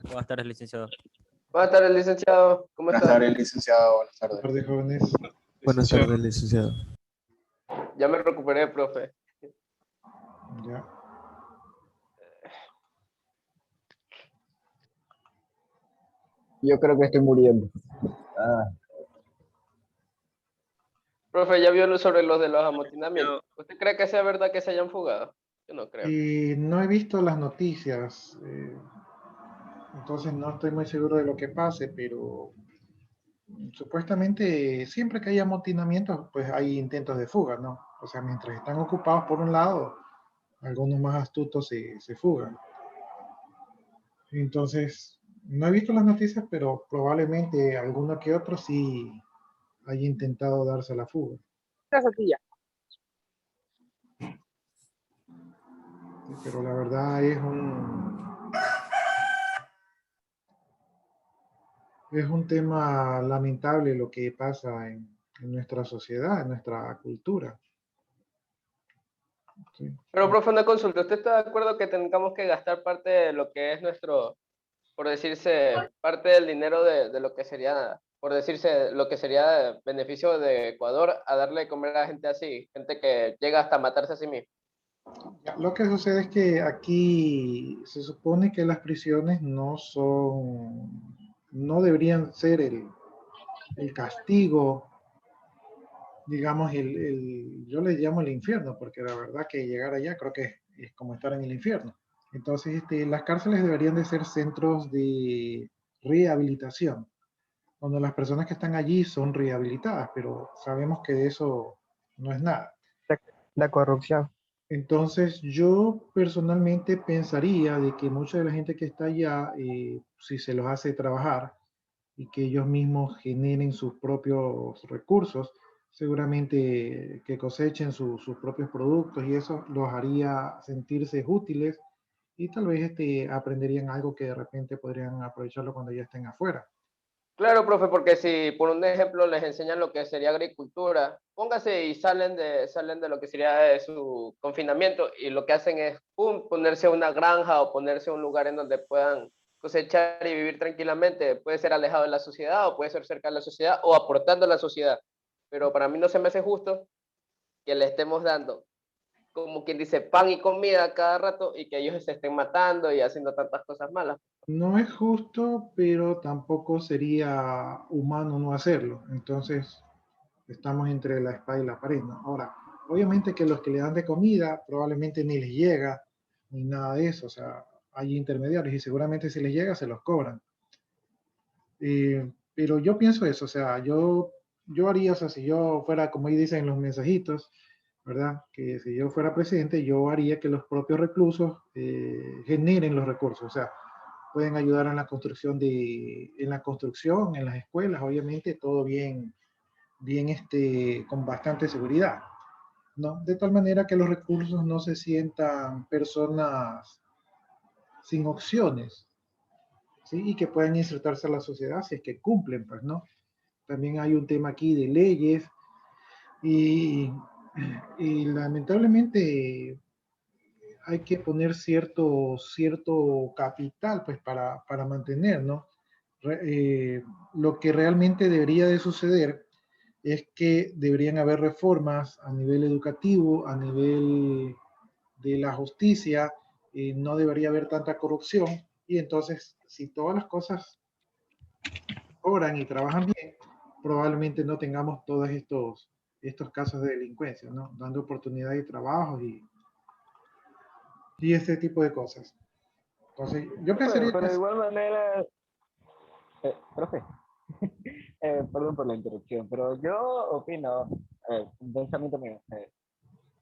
Buenas tardes, licenciado. Buenas tardes, licenciado. ¿Cómo está? Buenas tardes, licenciado. Buenas Buenas tardes. tardes, jóvenes. Buenas tardes, licenciado. Ya me recuperé, profe. Ya. Yo creo que estoy muriendo. Profe, ¿ya vio sobre los de los amotinamientos? ¿Usted cree que sea verdad que se hayan fugado? Yo no creo. Y no he visto las noticias, entonces no estoy muy seguro de lo que pase, pero supuestamente siempre que hay amotinamientos, pues hay intentos de fuga, ¿no? O sea, mientras están ocupados por un lado, algunos más astutos se fugan. Entonces, no he visto las noticias, pero probablemente alguno que otro sí haya intentado darse la fuga. Sí, pero la verdad es un tema lamentable lo que pasa en nuestra sociedad, en nuestra cultura. Sí. Pero, profe, una consulta. ¿Usted está de acuerdo que tengamos que gastar parte de lo que es nuestro, por decirse, parte del dinero de lo que sería, por decirse, lo que sería beneficio de Ecuador a darle de comer a gente así, gente que llega hasta matarse a sí misma? Lo que sucede es que aquí se supone que las prisiones no deberían ser el castigo, digamos, yo le llamo el infierno, porque la verdad que llegar allá creo que es como estar en el infierno. Entonces, las cárceles deberían de ser centros de rehabilitación, donde las personas que están allí son rehabilitadas, pero sabemos que de eso no es nada. La corrupción. Entonces, yo personalmente pensaría de que mucha de la gente que está allá, si se los hace trabajar y que ellos mismos generen sus propios recursos, seguramente que cosechen sus propios productos y eso los haría sentirse útiles y tal vez aprenderían algo que de repente podrían aprovecharlo cuando ya estén afuera. Claro, profe, porque si por un ejemplo les enseñan lo que sería agricultura, póngase y salen de lo que sería de su confinamiento y lo que hacen es ponerse a una granja o ponerse a un lugar en donde puedan cosechar y vivir tranquilamente. Puede ser alejado de la sociedad o puede ser cerca de la sociedad o aportando a la sociedad. Pero para mí no se me hace justo que le estemos dando, como quien dice, pan y comida cada rato y que ellos se estén matando y haciendo tantas cosas malas. No es justo, pero tampoco sería humano no hacerlo. Entonces, estamos entre la espada y la pared, ¿no? Ahora, obviamente que los que le dan de comida probablemente ni les llega, ni nada de eso. O sea, hay intermediarios y seguramente si les llega se los cobran. Pero yo pienso eso, o sea, yo haría, o sea, si yo fuera, como ahí dicen los mensajitos, ¿verdad? Que si yo fuera presidente, yo haría que los propios reclusos generen los recursos, o sea, pueden ayudar en la construcción en las escuelas, obviamente, todo bien, con bastante seguridad, ¿no? De tal manera que los recursos no se sientan personas sin opciones, ¿sí? Y que puedan insertarse a la sociedad si es que cumplen, pues, ¿no? También hay un tema aquí de leyes y, y lamentablemente hay que poner cierto capital, pues, para mantener, ¿no? Lo que realmente debería de suceder es que deberían haber reformas a nivel educativo, a nivel de la justicia, no debería haber tanta corrupción y entonces si todas las cosas oran y trabajan bien, probablemente no tengamos todos estos casos de delincuencia, ¿no? Dando oportunidad de trabajo y este tipo de cosas. Entonces, yo pensaría Pero que de igual manera, profe, perdón por la interrupción, pero yo opino, un pensamiento mío,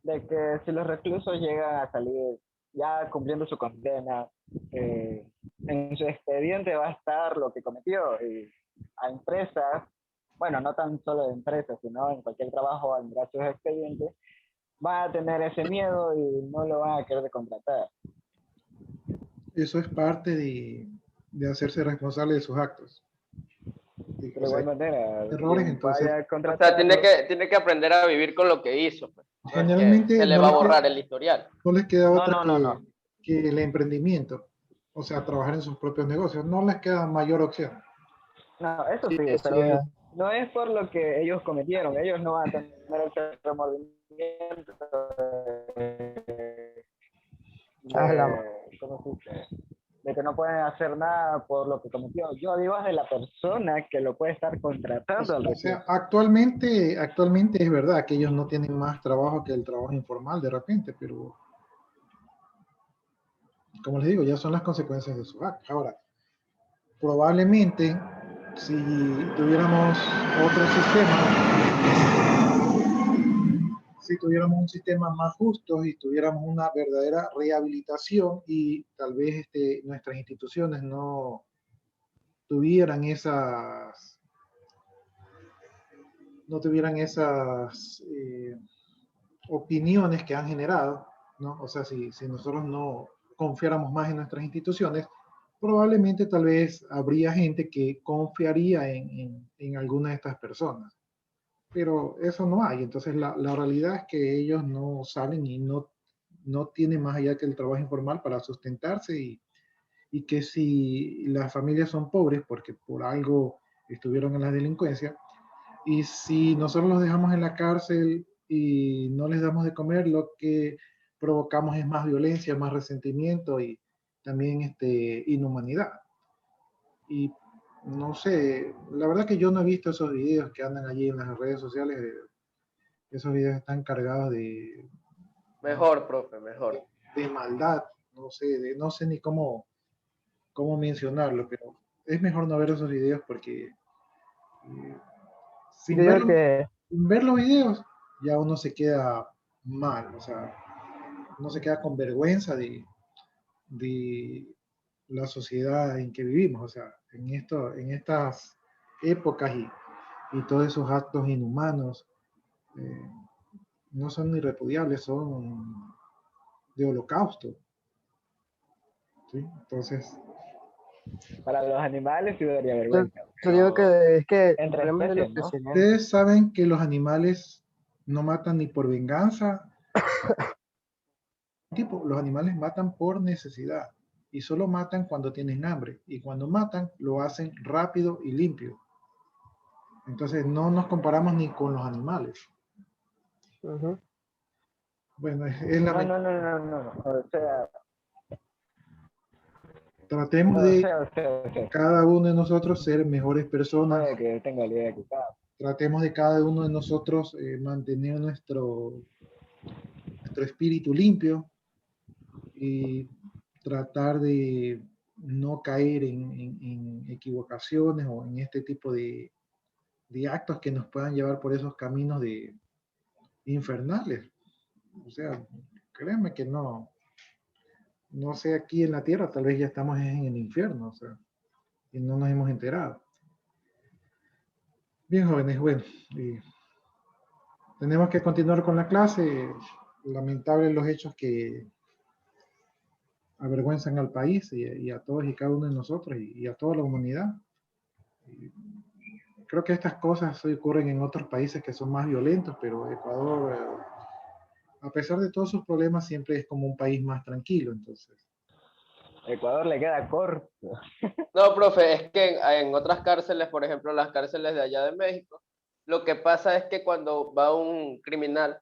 de que si los reclusos llegan a salir ya cumpliendo su condena, en su expediente va a estar lo que cometió y a empresas, bueno, no tan solo de empresas, sino en cualquier trabajo al mirar sus expedientes, van a tener ese miedo y no lo van a querer contratar. eso es parte de hacerse responsable de sus actos. Sí, De igual manera, errores, quien entonces, vaya a O sea, contratarlo, tiene que aprender a vivir con lo que hizo. Pues. No es que generalmente se le va a borrar el historial. no les queda otra no. que el emprendimiento. o sea, trabajar en sus propios negocios. No les queda mayor opción. No, eso Sí, sí, eso pero ya. no es por lo que ellos cometieron. Ellos no van a tener el remordimiento Ah, la- ¿cómo se dice? De que no pueden hacer nada por lo que cometió. Yo digo es de la persona que lo puede estar contratando al O sea, recurso. actualmente es verdad que ellos no tienen más trabajo que el trabajo informal de repente, pero como les digo, ya son las consecuencias de sus actos. Ahora, probablemente si tuviéramos otro sistema, si tuviéramos un sistema más justo y tuviéramos una verdadera rehabilitación y tal vez nuestras instituciones no tuvieran esas opiniones que han generado, ¿no? O sea, si nosotros no confiáramos más en nuestras instituciones, probablemente tal vez habría gente que confiaría en alguna de estas personas. Pero eso no hay. Entonces la realidad es que ellos no salen y no tienen más allá que el trabajo informal para sustentarse y que si las familias son pobres porque por algo estuvieron en la delincuencia, y si nosotros los dejamos en la cárcel y no les damos de comer, lo que provocamos es más violencia, más resentimiento y también inhumanidad. Y no sé, la verdad que yo no he visto esos videos que andan allí en las redes sociales. Esos videos están cargados Mejor, profe, mejor. de maldad, no sé ni cómo mencionarlo, pero es mejor no ver esos videos porque sin Yo digo verlo, que ver los videos, ya uno se queda mal, o sea, uno se queda con vergüenza de la sociedad en que vivimos, o sea, en estas épocas y todos esos actos inhumanos eh, no son ni repudiables, son de holocausto, ¿sí? Entonces, Para los animales sí daría yo, vergüenza. yo digo Pero que es que el entre problema es de los especies, ¿no? presidentes. ustedes saben que los animales no matan ni por venganza, tipo, los animales matan por necesidad y solo matan cuando tienen hambre y cuando matan lo hacen rápido y limpio. Entonces no nos comparamos ni con los animales. Ujú. Bueno, No, no, no, no, no, no. tratemos de O sea, cada uno de nosotros ser mejores personas, puede que tenga la idea equivocada. tratemos de cada uno de nosotros mantener nuestro espíritu limpio y tratar de no caer en equivocaciones o en este tipo de actos que nos puedan llevar por esos caminos infernales. O sea, créanme que no sé, aquí en la tierra, tal vez ya estamos en el infierno, o sea, y no nos hemos enterado. Bien, jóvenes, bueno, tenemos que continuar con la clase. Lamentables los hechos que avergüenzan al país y a todos y cada uno de nosotros y a toda la humanidad. Y creo que estas cosas ocurren en otros países que son más violentos, pero Ecuador, a pesar de todos sus problemas, siempre es como un país más tranquilo. Entonces, Ecuador le queda corto. No, profe, es que en otras cárceles, por ejemplo, las cárceles de allá de México, lo que pasa es que cuando va un criminal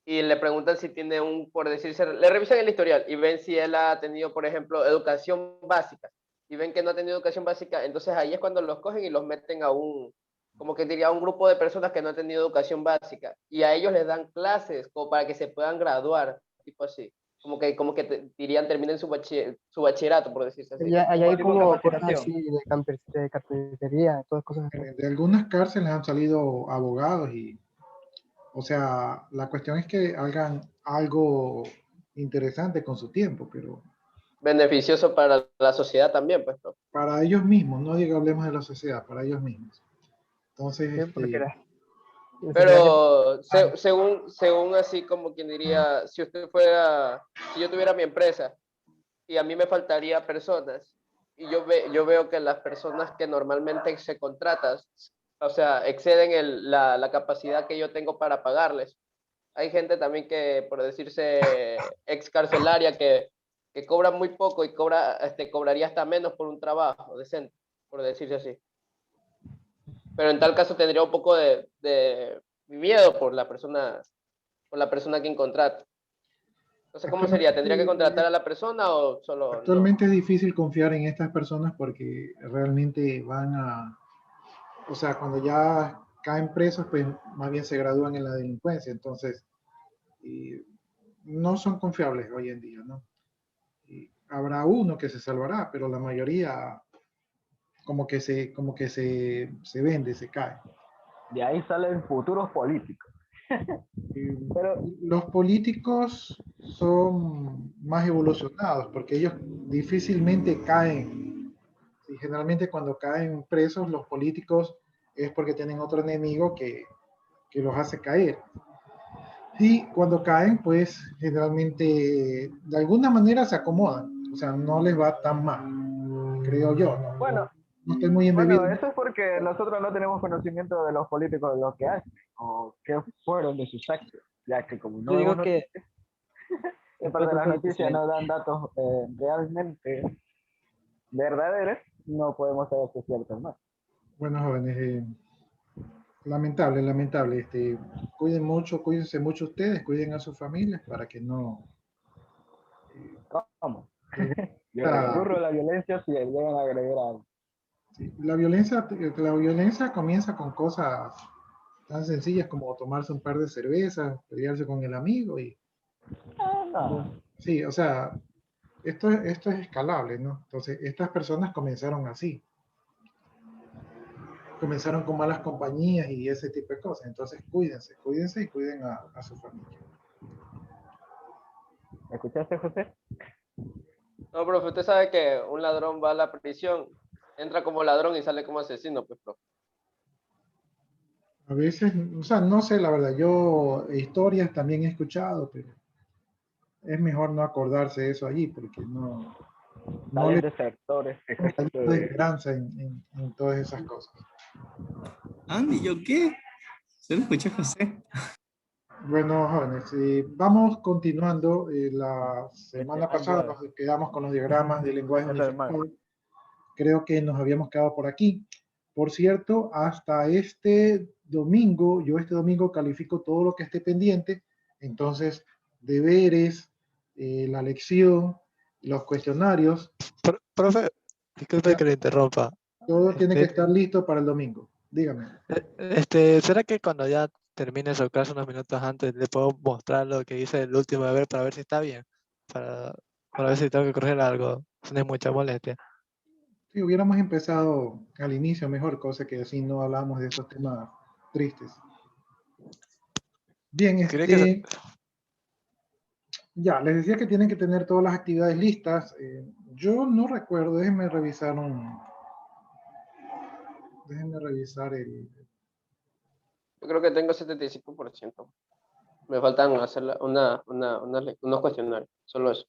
y le preguntan si tiene por decirse, le revisan el historial y ven si él ha tenido, por ejemplo, educación básica y ven que no ha tenido educación básica, entonces ahí es cuando los cogen y los meten como que diría, a un grupo de personas que no han tenido educación básica y a ellos les dan clases como para que se puedan graduar, tipo así. Como que dirían, terminen su bachillerato, por decirse así. Allá hay Tipo como cosas capacitación. así de carpintería, todas cosas así. de algunas cárceles han salido abogados o sea, la cuestión es que hagan algo interesante con su tiempo, pero Beneficioso para la sociedad también, pues, ¿no? para ellos mismos, no digo hablemos de la sociedad, para ellos mismos. Entonces, Sí, porque la sociedad que Pero según así como quien diría, si yo tuviera mi empresa y a mí me faltaría personas y yo veo que las personas que normalmente se contratan, o sea, exceden la capacidad que yo tengo para pagarles. Hay gente también que, por decirse, excarcelaria, que que cobra muy poco y cobraría hasta menos por un trabajo decente, por decirse así. Pero en tal caso tendría un poco de miedo por la persona a quien contrata. Entonces, ¿cómo sería? ¿Tendría que contratar a la persona o solo no? Actualmente es difícil confiar en estas personas porque realmente o sea, cuando ya caen presos, pues más bien se gradúan en la delincuencia, entonces no son confiables hoy en día, ¿no? Y habrá uno que se salvará, pero la mayoría como que se vende, se cae. De ahí salen futuros políticos. Pero, Los políticos son más evolucionados porque ellos difícilmente caen. Y generalmente cuando caen presos los políticos es porque tienen otro enemigo que los hace caer. Y cuando caen, pues generalmente de alguna manera se acomodan. O sea, no les va tan mal, creo yo. No, bueno, no estoy muy embebido. eso es porque nosotros no tenemos conocimiento de los políticos, de lo que hacen, o qué fueron de sus actos, ya que como no Yo digo vemos que y aparte de las noticias no dan datos realmente verdaderos, no podemos saber si es cierto o no. Bueno, jóvenes, lamentable. Cuiden mucho, cuídense mucho ustedes, cuiden a sus familias para que no... ¿Cómo? Yo recurro a la violencia si llegan a agredir a alguien. Sí, la violencia comienza con cosas tan sencillas como tomarse un par de cervezas, pelearse con el amigo y... No. Sí, o sea, esto es escalable, ¿no? Entonces, estas personas comenzaron así. Comenzaron con malas compañías y ese tipo de cosas. Entonces, cuídense y cuiden a su familia. ¿Me escuchaste, José? No, profe, usted sabe que un ladrón va a la prisión, entra como ladrón y sale como asesino, pues, profe. A veces, o sea, no sé, la verdad, yo historias también he escuchado, pero es mejor no acordarse de eso allí, porque no Salen le desertores. da esperanza en todas esas cosas. Andy, ¿yo qué? ¿Se lo escuché, José? Bueno, jóvenes, vamos continuando. La semana pasada nos quedamos con los diagramas de lenguaje unificado. Creo que nos habíamos quedado por aquí. Por cierto, hasta este domingo, yo este domingo califico todo lo que esté pendiente. Entonces, deberes, la lección, los cuestionarios. Profe, disculpe Ya. que le interrumpa. Todo tiene que estar listo para el domingo. Dígame. ¿Será que cuando ya termine su clase unos minutos antes le puedo mostrar lo que hice el último deber para ver si está bien? Para ver si tengo que corregir algo. No es mucha molestia. Si hubiéramos empezado al inicio mejor, cosa que así no hablamos de esos temas tristes. Bien, ya, les decía que tienen que tener todas las actividades listas. Yo no recuerdo, déjenme revisar Yo creo que tengo 75%. Me faltan hacer unos cuestionarios, solo eso.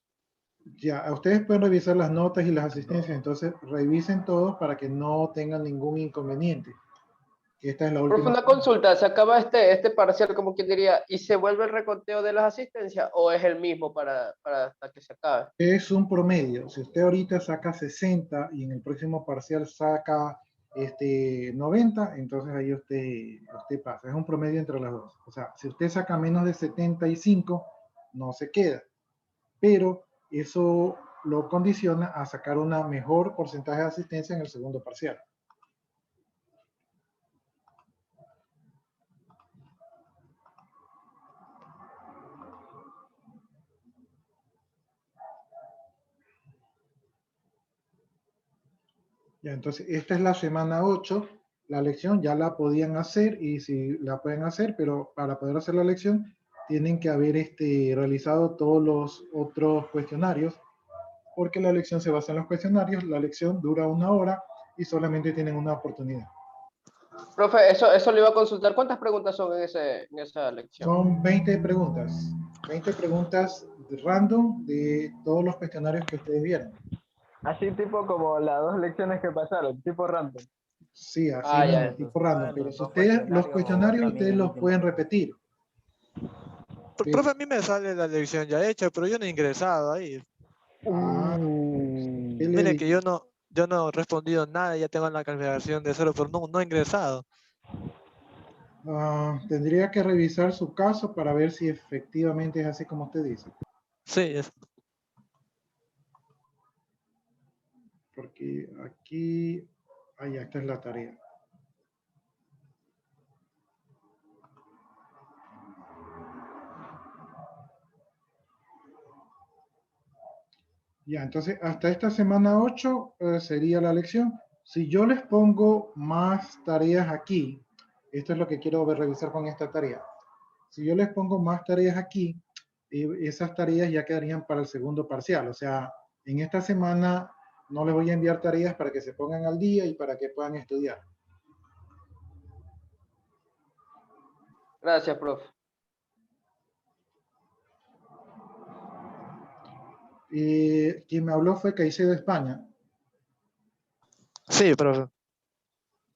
Ya, ustedes pueden revisar las notas y las asistencias, entonces revisen todos para que no tengan ningún inconveniente. Esta es la Profe, última. una consulta, ¿se acaba este parcial, como quien diría, y se vuelve el reconteo de las asistencias o es el mismo para hasta que se acabe? Es un promedio. Si usted ahorita saca 60 y en el próximo parcial saca 90, entonces ahí usted pasa. Es un promedio entre las dos. O sea, si usted saca menos de 75, no se queda. Pero eso lo condiciona a sacar una mejor porcentaje de asistencia en el segundo parcial. Ya, entonces, esta es la semana 8. La lección ya la podían hacer y si la pueden hacer, pero para poder hacer la lección tienen que haber realizado todos los otros cuestionarios, porque la lección se basa en los cuestionarios. La lección dura 1 hora y solamente tienen una oportunidad. Profe, eso le iba a consultar. ¿Cuántas preguntas son en esa lección? Son 20 preguntas. 20 preguntas random de todos los cuestionarios que ustedes vieron. Así tipo como las 2 lecciones que pasaron, tipo random. Sí, así mismo, ya. tipo random. Pero si ustedes, los cuestionarios ustedes los pueden repetir. Profe, a mí me sale la lección ya hecha, pero yo no he ingresado ahí. Ah, ¿qué le Mire di? que yo no he respondido nada, ya tengo la calificación de 0, pero no he ingresado. Tendría que revisar su caso para ver si efectivamente es así como usted dice. Sí, Porque aquí, ahí esta es la tarea. Ya, entonces hasta esta semana 8 sería la lección. Si yo les pongo más tareas aquí, esto es lo que quiero revisar con esta tarea. Si yo les pongo más tareas aquí, esas tareas ya quedarían para el segundo parcial. O sea, en esta semana no les voy a enviar tareas para que se pongan al día y para que puedan estudiar. Gracias, profe. Quien me habló fue Caicedo de España. sí, profe.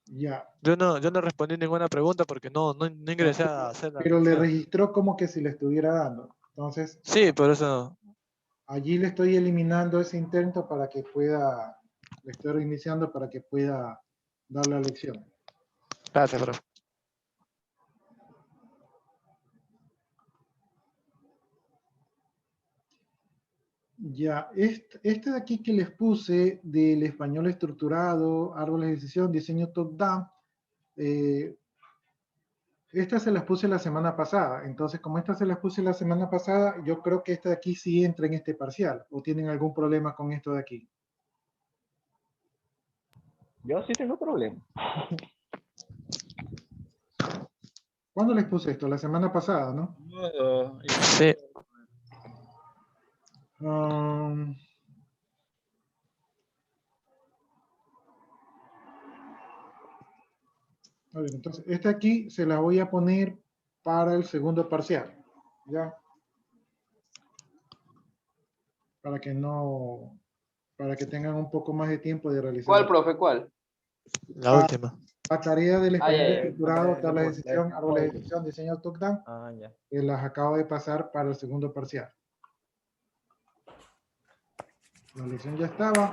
Ya. Yo no respondí ninguna pregunta porque no ingresé a hacer la Pero le lección. registró como que si le estuviera dando. Entonces, Sí, por eso. allí le estoy eliminando ese intento para que pueda, le estoy reiniciando para que pueda dar la lección. Gracias, profe. Ya, este de aquí que les puse del español estructurado, árboles de decisión, diseño top-down, estas se las puse la semana pasada. Entonces, como estas se las puse la semana pasada, yo creo que esta de aquí sí entra en este parcial. ¿O tienen algún problema con esto de aquí? Yo sí tengo problemas. ¿Cuándo les puse esto? La semana pasada, ¿no? Sí, Um, a ver, entonces, esta aquí se la voy a poner para el segundo parcial. ¿Ya? Para que no, para que tengan un poco más de tiempo de realizar ¿Cuál, profe? ¿Cuál? la última. la tarea del Ah, español ya, ya. estructurado, tablas de decisión, La árboles de última. decisión, diseño top-down, Ah, ya. que las acabo de pasar para el segundo parcial. La lección ya estaba.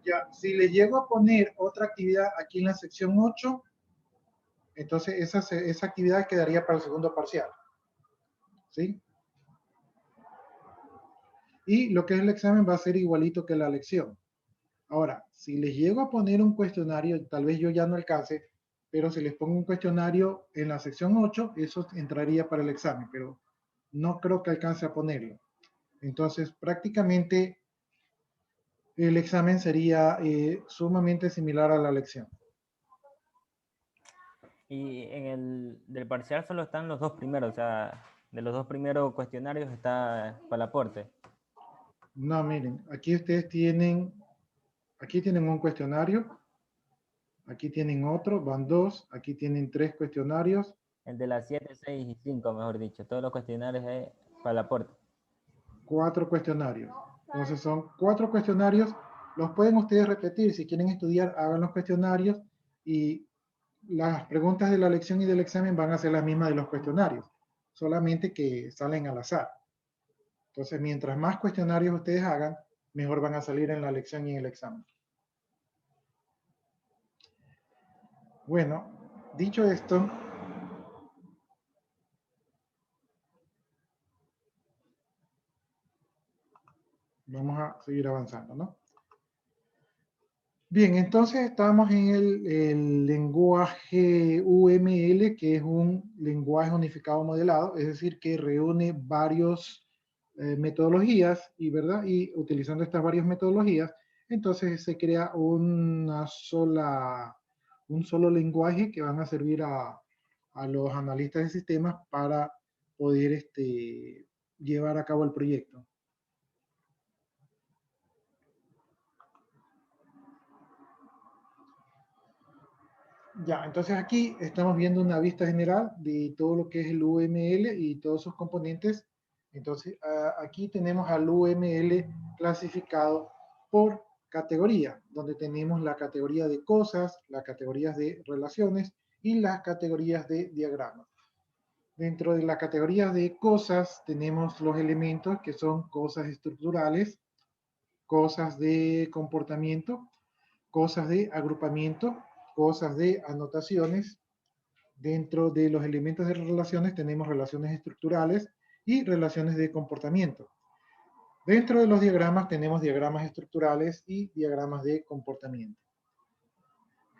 Ya, si le llego a poner otra actividad aquí en la sección 8, entonces esa actividad quedaría para el segundo parcial. ¿Sí? Y lo que es el examen va a ser igualito que la lección. Ahora, si les llego a poner un cuestionario, tal vez yo ya no alcance, pero si les pongo un cuestionario en la sección 8, eso entraría para el examen, pero no creo que alcance a ponerlo. Entonces, prácticamente el examen sería sumamente similar a la lección. Y en el del parcial solo están los dos primeros, o sea, de los dos primeros cuestionarios está para el aporte. No, miren, aquí ustedes tienen, aquí tienen un cuestionario, aquí tienen otro, van dos, aquí tienen tres cuestionarios, El de las 7, 6 y 5, mejor dicho. Todos los cuestionarios es para el aporte. cuatro cuestionarios. Entonces son cuatro cuestionarios, los pueden ustedes repetir, si quieren estudiar, hagan los cuestionarios y las preguntas de la lección y del examen van a ser las mismas de los cuestionarios, solamente que salen al azar. Entonces, mientras más cuestionarios ustedes hagan, mejor van a salir en la lección y en el examen. Bueno, dicho esto, vamos a seguir avanzando, ¿no? Bien, entonces estamos en el lenguaje UML, que es un lenguaje unificado modelado, es decir, que reúne varias metodologías y, ¿verdad? Y utilizando estas varias metodologías, entonces se crea un solo lenguaje que van a servir a los analistas de sistemas para poder llevar a cabo el proyecto. Ya, entonces aquí estamos viendo una vista general de todo lo que es el UML y todos sus componentes. Entonces, aquí tenemos al UML clasificado por categoría, donde tenemos la categoría de cosas, las categorías de relaciones y las categorías de diagramas. Dentro de la categoría de cosas tenemos los elementos que son cosas estructurales, cosas de comportamiento, cosas de agrupamiento, cosas de anotaciones. Dentro de los elementos de relaciones tenemos relaciones estructurales y relaciones de comportamiento. Dentro de los diagramas tenemos diagramas estructurales y diagramas de comportamiento.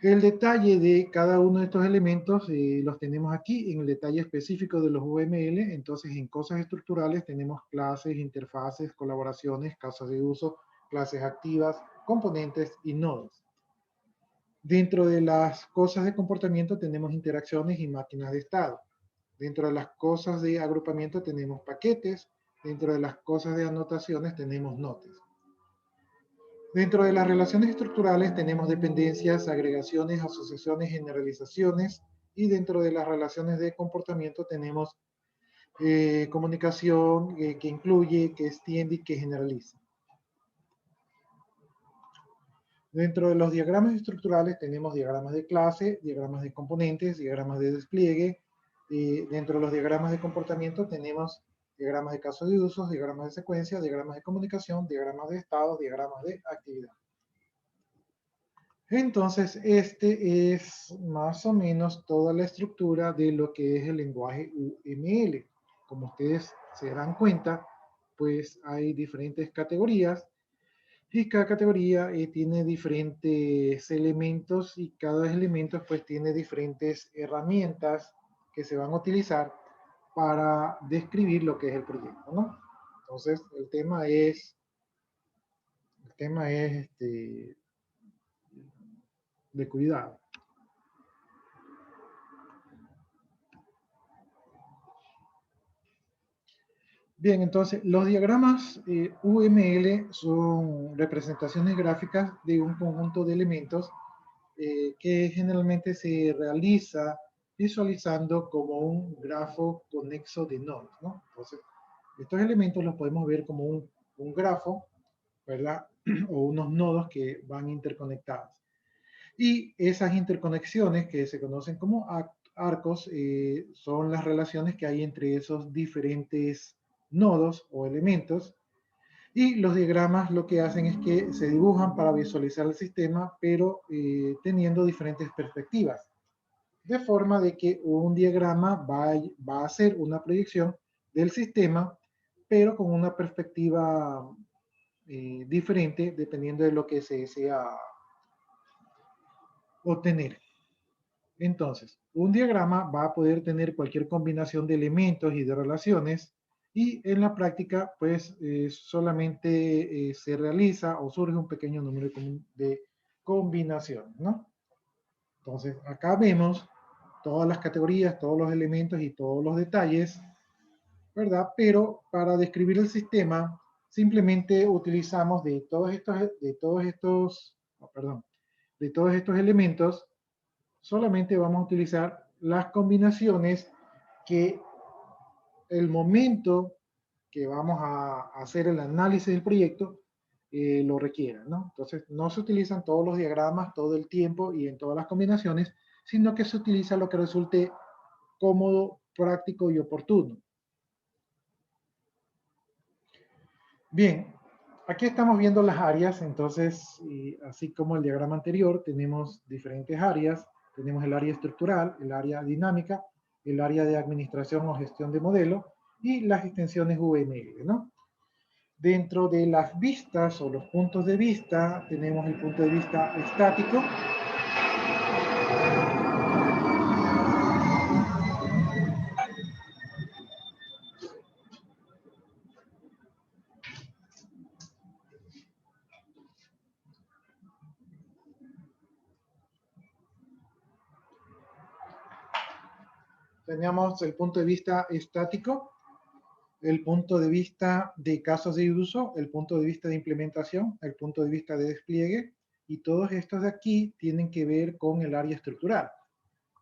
El detalle de cada uno de estos elementos los tenemos aquí en el detalle específico de los UML. Entonces, en cosas estructurales tenemos clases, interfaces, colaboraciones, casos de uso, clases activas, componentes y nodos. Dentro de las cosas de comportamiento tenemos interacciones y máquinas de estado. Dentro de las cosas de agrupamiento tenemos paquetes. Dentro de las cosas de anotaciones tenemos notas. Dentro de las relaciones estructurales tenemos dependencias, agregaciones, asociaciones, generalizaciones. Y dentro de las relaciones de comportamiento tenemos comunicación que incluye, que extiende y que generaliza. Dentro de los diagramas estructurales tenemos diagramas de clase, diagramas de componentes, diagramas de despliegue. Dentro de los diagramas de comportamiento tenemos diagramas de casos de usos, diagramas de secuencia, diagramas de comunicación, diagramas de estados, diagramas de actividad. Entonces, este es más o menos toda la estructura de lo que es el lenguaje UML. Como ustedes se darán cuenta, pues hay diferentes categorías. Y cada categoría tiene diferentes elementos y cada elemento pues tiene diferentes herramientas que se van a utilizar para describir lo que es el proyecto, ¿no? Entonces el tema es de cuidado. Bien, entonces los diagramas UML son representaciones gráficas de un conjunto de elementos que generalmente se realiza visualizando como un grafo conexo de nodos, ¿no? Entonces, estos elementos los podemos ver como un grafo, ¿verdad? O unos nodos que van interconectados. Y esas interconexiones que se conocen como arcos son las relaciones que hay entre esos diferentes nodos o elementos. Y los diagramas lo que hacen es que se dibujan para visualizar el sistema, pero teniendo diferentes perspectivas. De forma de que un diagrama va a hacer una proyección del sistema, pero con una perspectiva diferente dependiendo de lo que se desea obtener. Entonces, un diagrama va a poder tener cualquier combinación de elementos y de relaciones y en la práctica, pues, solamente se realiza o surge un pequeño número de combinaciones, ¿no? Entonces, acá vemos todas las categorías, todos los elementos y todos los detalles, ¿verdad? Pero para describir el sistema, simplemente utilizamos de todos estos elementos, solamente vamos a utilizar las combinaciones que el momento que vamos a hacer el análisis del proyecto lo requiera, ¿no? Entonces, no se utilizan todos los diagramas todo el tiempo y en todas las combinaciones, sino que se utiliza lo que resulte cómodo, práctico y oportuno. Bien, aquí estamos viendo las áreas, entonces, así como el diagrama anterior, tenemos diferentes áreas. Tenemos el área estructural, el área dinámica, el área de administración o gestión de modelo y las extensiones UML, ¿no? Dentro de las vistas o los puntos de vista, tenemos el punto de vista estático. Tenemos el punto de vista estático, el punto de vista de casos de uso, el punto de vista de implementación, el punto de vista de despliegue, y todos estos de aquí tienen que ver con el área estructural.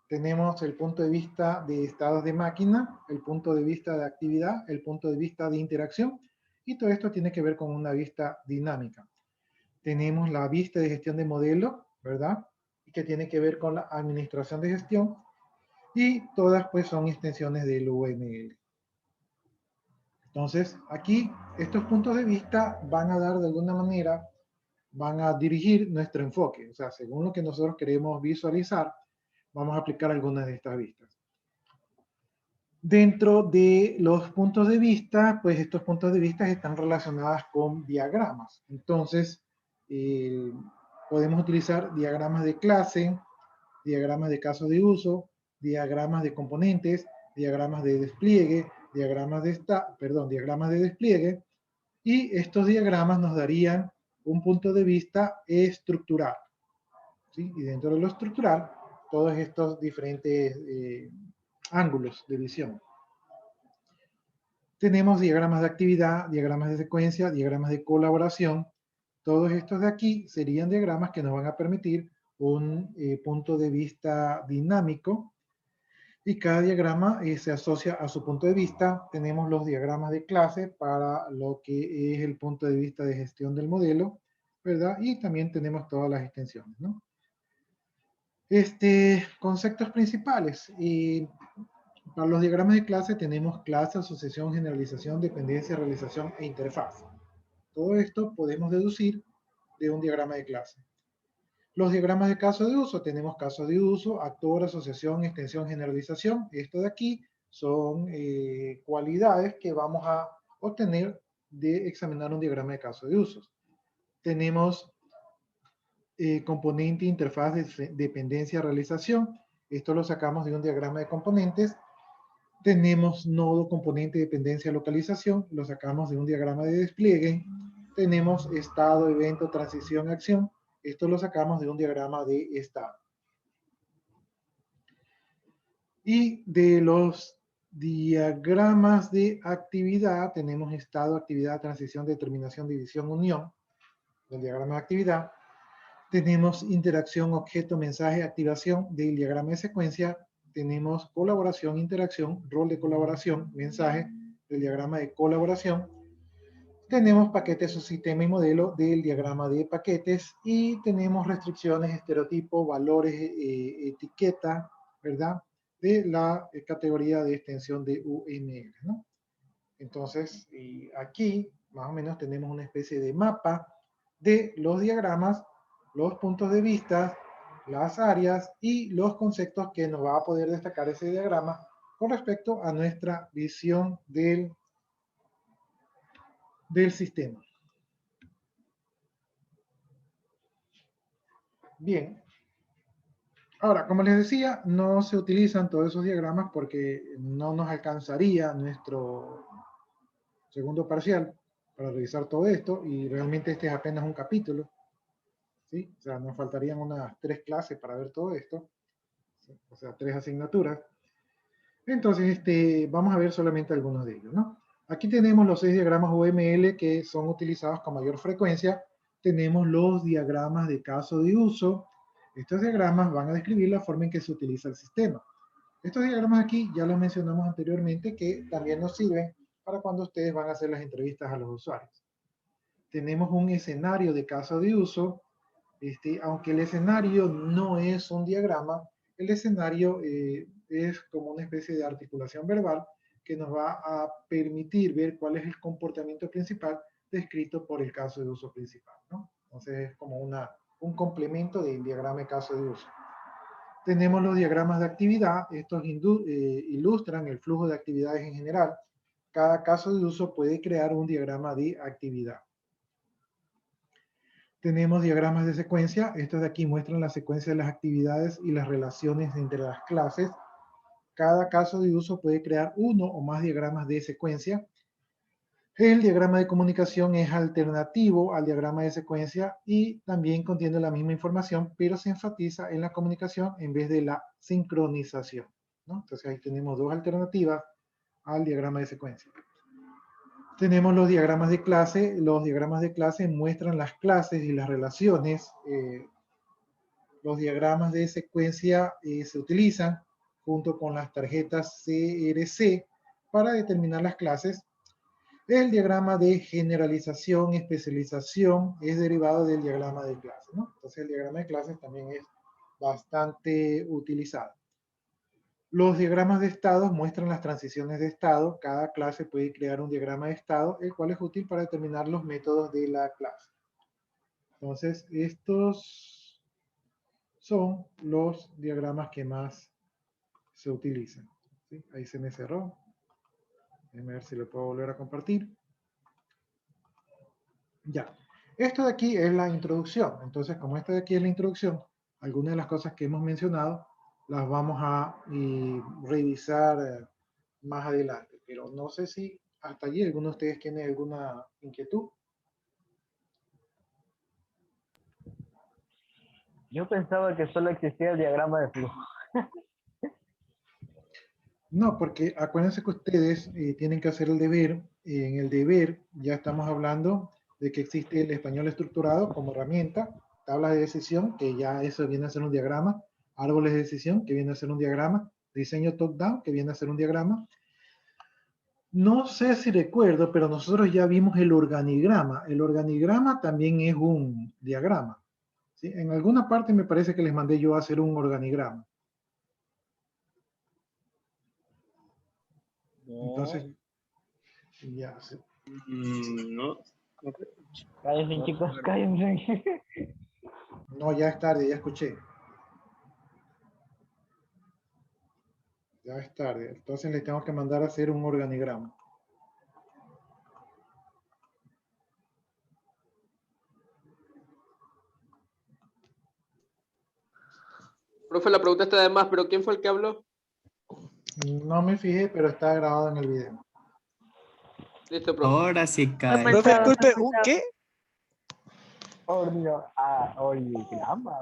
Tenemos el punto de vista de estados de máquina, el punto de vista de actividad, el punto de vista de interacción, y todo esto tiene que ver con una vista dinámica. Tenemos la vista de gestión de modelo, ¿verdad? Y que tiene que ver con la administración de gestión. y todas pues son extensiones del UML. Entonces, aquí estos puntos de vista van a dar de alguna manera, van a dirigir nuestro enfoque. O sea, según lo que nosotros queremos visualizar, vamos a aplicar algunas de estas vistas. Dentro de los puntos de vista, pues estos puntos de vista están relacionados con diagramas. Entonces, podemos utilizar diagramas de clase, diagramas de caso de uso, diagramas de componentes, diagramas de despliegue, diagramas de despliegue, y estos diagramas nos darían un punto de vista estructural, ¿sí? Y dentro de lo estructural, todos estos diferentes ángulos de visión. Tenemos diagramas de actividad, diagramas de secuencia, diagramas de colaboración. Todos estos de aquí serían diagramas que nos van a permitir un punto de vista dinámico, y cada diagrama se asocia a su punto de vista. Tenemos los diagramas de clase para lo que es el punto de vista de gestión del modelo, ¿verdad? Y también tenemos todas las extensiones, ¿no? Conceptos principales. Para los diagramas de clase tenemos clase, asociación, generalización, dependencia, realización e interfaz. Todo esto podemos deducir de un diagrama de clase. Los diagramas de caso de uso, tenemos caso de uso, actor, asociación, extensión, generalización. Esto de aquí son cualidades que vamos a obtener de examinar un diagrama de caso de uso. Tenemos componente, interfaz, dependencia, realización. Esto lo sacamos de un diagrama de componentes. Tenemos nodo, componente, dependencia, localización. Lo sacamos de un diagrama de despliegue. Tenemos estado, evento, transición, acción. Esto lo sacamos de un diagrama de estado. Y de los diagramas de actividad, tenemos estado, actividad, transición, determinación, división, unión. Del diagrama de actividad. Tenemos interacción, objeto, mensaje, activación del diagrama de secuencia. Tenemos colaboración, interacción, rol de colaboración, mensaje del diagrama de colaboración. Tenemos paquetes, subsistema y modelo del diagrama de paquetes, y tenemos restricciones, estereotipos, valores, etiqueta, ¿verdad? De la categoría de extensión de UML, ¿no? Entonces, aquí más o menos tenemos una especie de mapa de los diagramas, los puntos de vista, las áreas y los conceptos que nos va a poder destacar ese diagrama con respecto a nuestra visión del sistema. Bien. Ahora, como les decía, no se utilizan todos esos diagramas porque no nos alcanzaría nuestro segundo parcial para revisar todo esto, y realmente este es apenas un capítulo, ¿sí? O sea, nos faltarían unas 3 clases para ver todo esto, ¿sí? O sea, 3 asignaturas. Entonces, vamos a ver solamente algunos de ellos, ¿no? Aquí tenemos los 6 diagramas UML que son utilizados con mayor frecuencia. Tenemos los diagramas de caso de uso. Estos diagramas van a describir la forma en que se utiliza el sistema. Estos diagramas aquí ya los mencionamos anteriormente, que también nos sirven para cuando ustedes van a hacer las entrevistas a los usuarios. Tenemos un escenario de caso de uso. Aunque el escenario no es un diagrama, el escenario es como una especie de articulación verbal que nos va a permitir ver cuál es el comportamiento principal descrito por el caso de uso principal, ¿no? Entonces es como un complemento del diagrama de caso de uso. Tenemos los diagramas de actividad. Estos ilustran el flujo de actividades en general. Cada caso de uso puede crear un diagrama de actividad. Tenemos diagramas de secuencia. Estos de aquí muestran la secuencia de las actividades y las relaciones entre las clases. Cada caso de uso puede crear uno o más diagramas de secuencia. El diagrama de comunicación es alternativo al diagrama de secuencia y también contiene la misma información, pero se enfatiza en la comunicación en vez de la sincronización, ¿no? Entonces ahí tenemos 2 alternativas al diagrama de secuencia. Tenemos los diagramas de clase. Los diagramas de clase muestran las clases y las relaciones. Los diagramas de secuencia se utilizan junto con las tarjetas CRC para determinar las clases. El diagrama de generalización, especialización es derivado del diagrama de clase, ¿no? Entonces el diagrama de clases también es bastante utilizado. Los diagramas de estados muestran las transiciones de estado. Cada clase puede crear un diagrama de estado, el cual es útil para determinar los métodos de la clase. Entonces, estos son los diagramas que más se utilizan. ¿Sí? Ahí se me cerró. Déjenme ver si lo puedo volver a compartir. Ya. Esto de aquí es la introducción. Entonces, como esto de aquí es la introducción, algunas de las cosas que hemos mencionado las vamos a revisar más adelante. Pero no sé si hasta allí alguno de ustedes tiene alguna inquietud. Yo pensaba que solo existía el diagrama de flujo. No, porque acuérdense que ustedes tienen que hacer el deber. En el deber ya estamos hablando de que existe el español estructurado como herramienta, tablas de decisión, que ya eso viene a ser un diagrama, árboles de decisión, que viene a ser un diagrama, diseño top-down, que viene a ser un diagrama. No sé si recuerdo, pero nosotros ya vimos el organigrama. El organigrama también es un diagrama. ¿Sí? En alguna parte me parece que les mandé yo a hacer un organigrama. Entonces, ya. No. Cállense, chicos, cállense. No, ya es tarde, ya escuché. Ya es tarde. Entonces le tengo que mandar a hacer un organigrama. Profe, la pregunta está de más, pero ¿quién fue el que habló? No me fijé, pero está grabado en el video. Listo, profe. Ahora sí cae. Profe, disculpe, ¿un qué? Organigrama.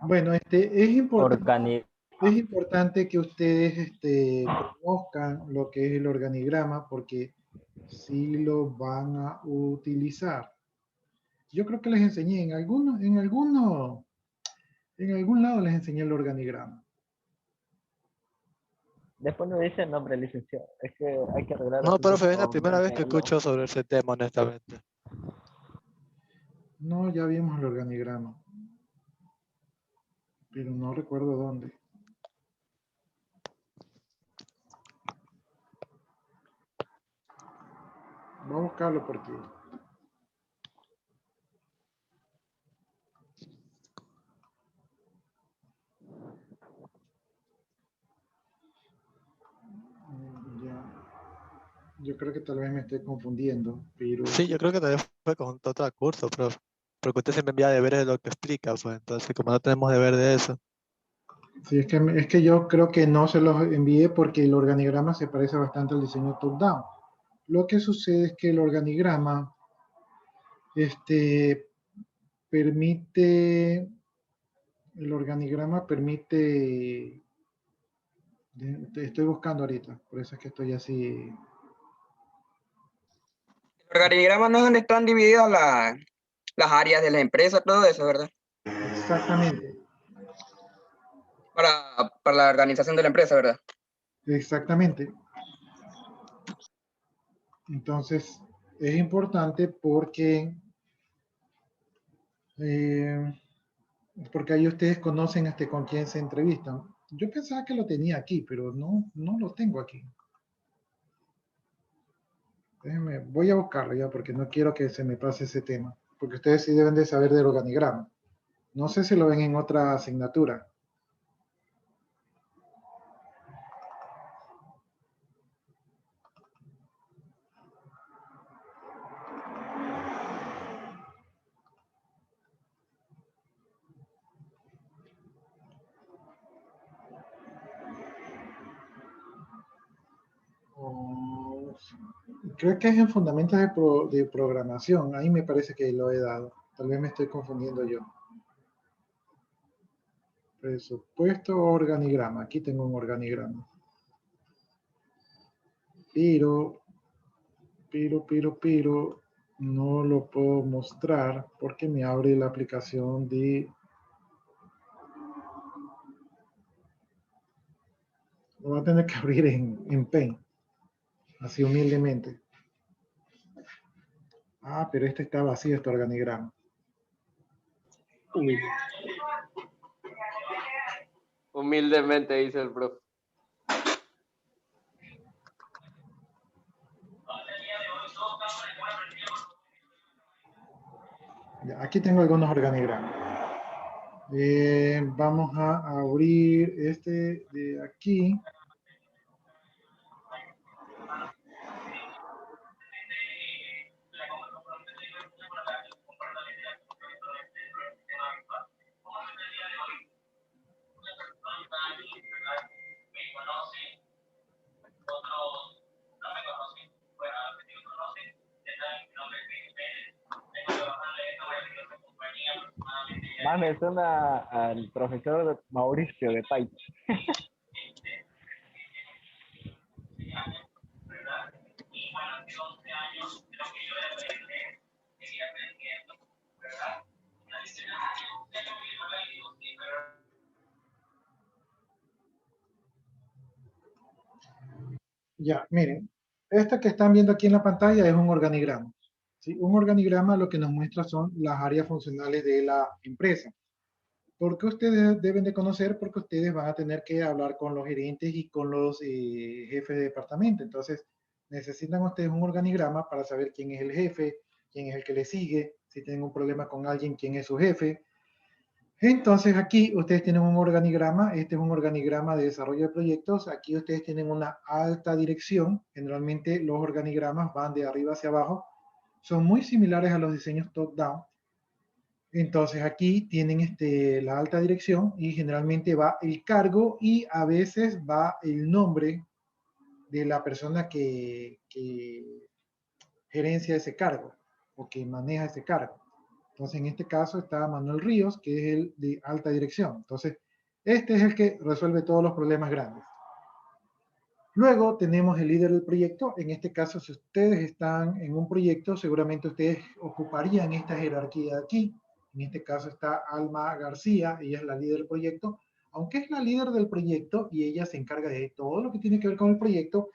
Bueno, Organi- es importante que ustedes conozcan lo que es el organigrama porque sí lo van a utilizar. Yo creo que les enseñé en algún lado les enseñé el organigrama. Después no dice el nombre, licenciado. Es que hay que arreglar. No, profe, es la o primera vez que mantenerlo. escucho sobre ese tema, honestamente. No, ya vimos el organigrama. Pero no recuerdo dónde. Voy a buscarlo porque... Ya. Yo creo que tal vez me estoy confundiendo, pero... Sí, yo creo que también fue con otro curso, profe. Porque usted siempre envía deberes de lo que explica, pues. Entonces, como no tenemos deber de eso. Sí, es que yo creo que no se los envié porque el organigrama se parece bastante al diseño top-down. Lo que sucede es que el organigrama permite, estoy buscando ahorita, por eso es que estoy así. El organigrama no es donde están divididas las áreas de la empresa, todo eso, ¿verdad? Exactamente, Para la organización de la empresa, ¿verdad? exactamente. Entonces, es importante porque ahí ustedes conocen con quién se entrevistan. Yo pensaba que lo tenía aquí, pero no lo tengo aquí. Voy a buscarlo ya porque no quiero que se me pase ese tema. Porque ustedes sí deben de saber del organigrama. No sé si lo ven en otra asignatura. Creo que es en fundamentos de programación. Ahí me parece que lo he dado. Tal vez me estoy confundiendo yo. Presupuesto o organigrama. Aquí tengo un organigrama. Pero, no lo puedo mostrar porque me abre la aplicación de... Lo voy a tener que abrir en Paint. Así humildemente. Ah, pero este está vacío, este organigrama. Humildemente, dice el profe. Ya, aquí tengo algunos organigramas. Vamos a abrir este de aquí. Más me suena al profesor Mauricio de Python. Ya, miren, esto que están viendo aquí en la pantalla es un organigrama. ¿Sí? Un organigrama lo que nos muestra son las áreas funcionales de la empresa. ¿Por qué ustedes deben de conocer? Porque ustedes van a tener que hablar con los gerentes y con los jefes de departamento. Entonces, necesitan ustedes un organigrama para saber quién es el jefe, quién es el que le sigue, si tienen un problema con alguien, quién es su jefe. Entonces aquí ustedes tienen un organigrama, este es un organigrama de desarrollo de proyectos, aquí ustedes tienen una alta dirección, generalmente los organigramas van de arriba hacia abajo, son muy similares a los diseños top-down. Entonces aquí tienen la alta dirección y generalmente va el cargo y a veces va el nombre de la persona que gerencia ese cargo o que maneja ese cargo. Entonces, en este caso está Manuel Ríos, que es el de alta dirección. Entonces, este es el que resuelve todos los problemas grandes. Luego tenemos el líder del proyecto. En este caso, si ustedes están en un proyecto, seguramente ustedes ocuparían esta jerarquía de aquí. En este caso está Alma García, ella es la líder del proyecto. Aunque es la líder del proyecto y ella se encarga de todo lo que tiene que ver con el proyecto,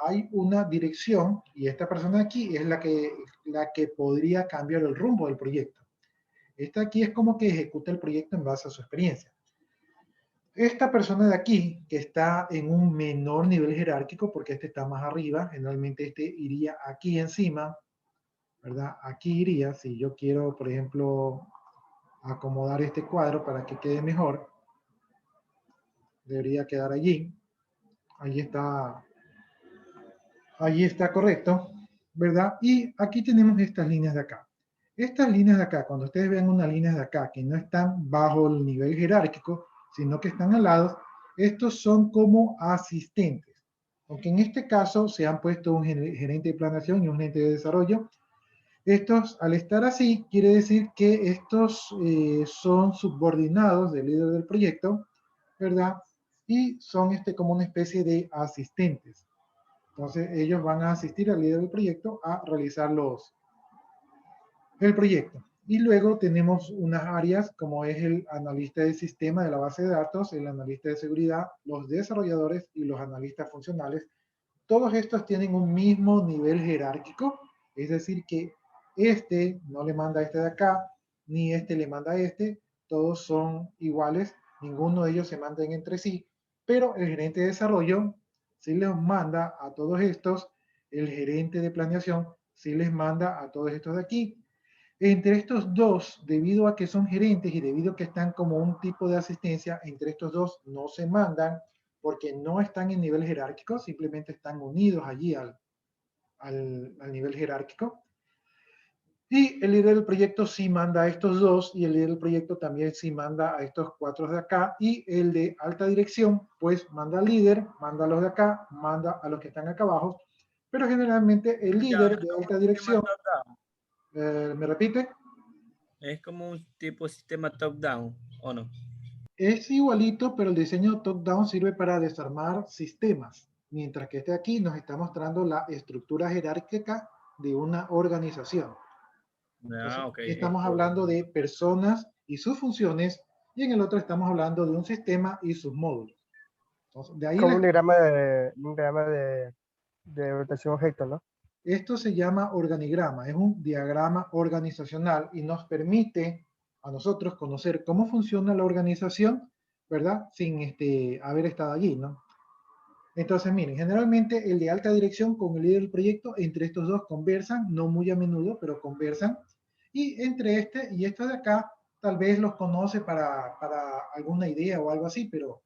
hay una dirección y esta persona aquí es la que podría cambiar el rumbo del proyecto. Esta aquí es como que ejecuta el proyecto en base a su experiencia. Esta persona de aquí, que está en un menor nivel jerárquico, porque este está más arriba, generalmente este iría aquí encima, ¿verdad? Aquí iría, si yo quiero, por ejemplo, acomodar este cuadro para que quede mejor, debería quedar allí. Allí está correcto, ¿verdad? Y aquí tenemos estas líneas de acá. Estas líneas de acá, cuando ustedes vean unas líneas de acá que no están bajo el nivel jerárquico, sino que están al lado, estos son como asistentes. Aunque en este caso se han puesto un gerente de planeación y un gerente de desarrollo. Estos, al estar así, quiere decir que estos son subordinados del líder del proyecto, ¿verdad? Y son como una especie de asistentes. Entonces, ellos van a asistir al líder del proyecto a realizar el proyecto. Y luego tenemos unas áreas como es el analista de sistema de la base de datos, el analista de seguridad, los desarrolladores y los analistas funcionales. Todos estos tienen un mismo nivel jerárquico, es decir que este no le manda a este de acá, ni este le manda a este, todos son iguales, ninguno de ellos se mandan entre sí, pero el gerente de desarrollo sí les manda a todos estos, el gerente de planeación sí les manda a todos estos de aquí. Entre estos dos, debido a que son gerentes y debido a que están como un tipo de asistencia, entre estos dos no se mandan porque no están en nivel jerárquico, simplemente están unidos allí al nivel jerárquico. Y el líder del proyecto sí manda a estos dos y el líder del proyecto también sí manda a estos cuatro de acá y el de alta dirección pues manda al líder, manda a los de acá, manda a los que están acá abajo, pero generalmente el líder de alta dirección, ¿me repite? Es como un tipo de sistema top-down, ¿o no? Es igualito, pero el diseño top-down sirve para desarmar sistemas, mientras que este aquí nos está mostrando la estructura jerárquica de una organización. Entonces, Ah, ok. aquí estamos hablando de personas y sus funciones, y en el otro estamos hablando de un sistema y sus módulos. Entonces, de ahí Como un diagrama de orientación objeto, ¿no? esto se llama organigrama, es un diagrama organizacional y nos permite a nosotros conocer cómo funciona la organización, ¿verdad? Sin haber estado allí, ¿no? Entonces, miren, generalmente el de alta dirección con el líder del proyecto, entre estos dos conversan, no muy a menudo, pero conversan. Y entre este y este de acá, tal vez los conoce para alguna idea o algo así, pero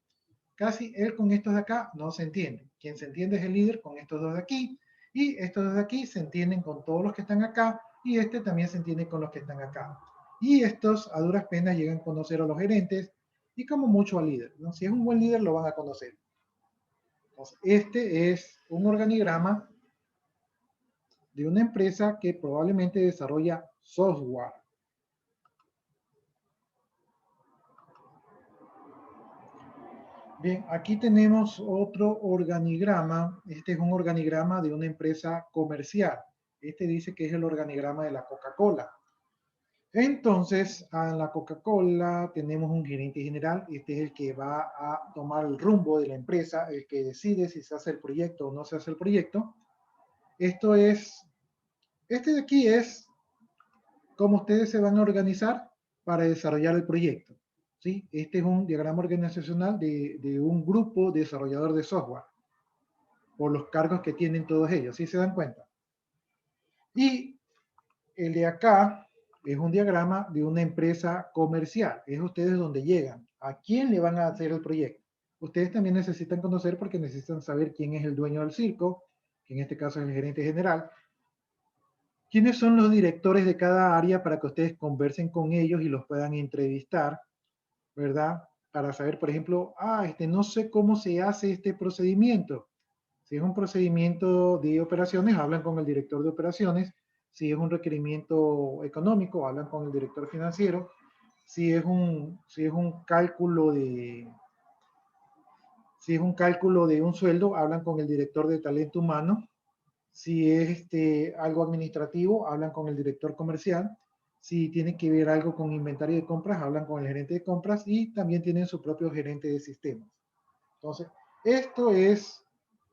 casi él con estos de acá no se entiende. Quien se entiende es el líder con estos dos de aquí, y estos dos de aquí se entienden con todos los que están acá, y este también se entiende con los que están acá. Y estos a duras penas llegan a conocer a los gerentes y como mucho al líder, ¿no? Si es un buen líder lo van a conocer. Entonces, este es un organigrama de una empresa que probablemente desarrolla software. Bien, aquí tenemos otro organigrama. Este es un organigrama de una empresa comercial. Este dice que es el organigrama de la Coca-Cola. Entonces, en la Coca-Cola tenemos un gerente general. Este es el que va a tomar el rumbo de la empresa, el que decide si se hace el proyecto o no se hace el proyecto. Este de aquí es cómo ustedes se van a organizar para desarrollar el proyecto. ¿Sí? Este es un diagrama organizacional de un grupo desarrollador de software, por los cargos que tienen todos ellos, ¿sí se dan cuenta? Y el de acá es un diagrama de una empresa comercial, es ustedes donde llegan, a quién le van a hacer el proyecto. Ustedes también necesitan conocer porque necesitan saber quién es el dueño del circo, que en este caso es el gerente general, quiénes son los directores de cada área para que ustedes conversen con ellos y los puedan entrevistar, ¿verdad? Para saber, por ejemplo, no sé cómo se hace este procedimiento. Si es un procedimiento de operaciones, hablan con el director de operaciones. Si es un requerimiento económico, hablan con el director financiero. Si es un cálculo de un sueldo, hablan con el director de talento humano. Si es algo administrativo, hablan con el director comercial. Si tiene que ver algo con inventario de compras, hablan con el gerente de compras y también tienen su propio gerente de sistemas. Entonces, esto es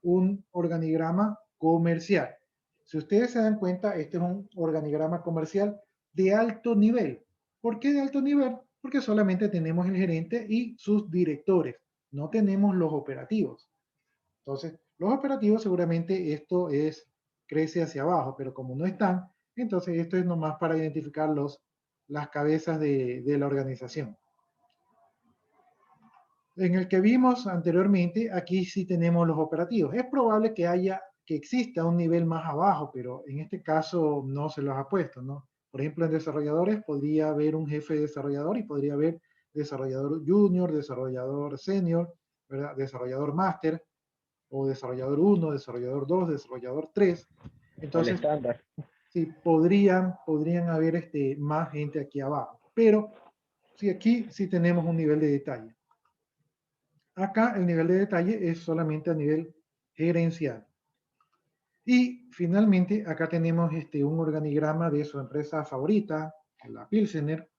un organigrama comercial. Si ustedes se dan cuenta, este es un organigrama comercial de alto nivel. ¿Por qué de alto nivel? Porque solamente tenemos el gerente y sus directores. No tenemos los operativos. Entonces, los operativos seguramente crece hacia abajo, pero como no están, entonces esto es nomás para identificar las cabezas de la organización. En el que vimos anteriormente, aquí sí tenemos los operativos. Es probable que exista un nivel más abajo, pero en este caso no se los ha puesto, ¿no? Por ejemplo, en desarrolladores podría haber un jefe de desarrollador y podría haber desarrollador junior, desarrollador senior, ¿verdad? Desarrollador máster, o desarrollador 1, desarrollador 2, desarrollador 3. Entonces, sí, podrían haber más gente aquí abajo. Pero sí, aquí sí tenemos un nivel de detalle. Acá el nivel de detalle es solamente a nivel gerencial. Y finalmente acá tenemos un organigrama de su empresa favorita, la Pilsener,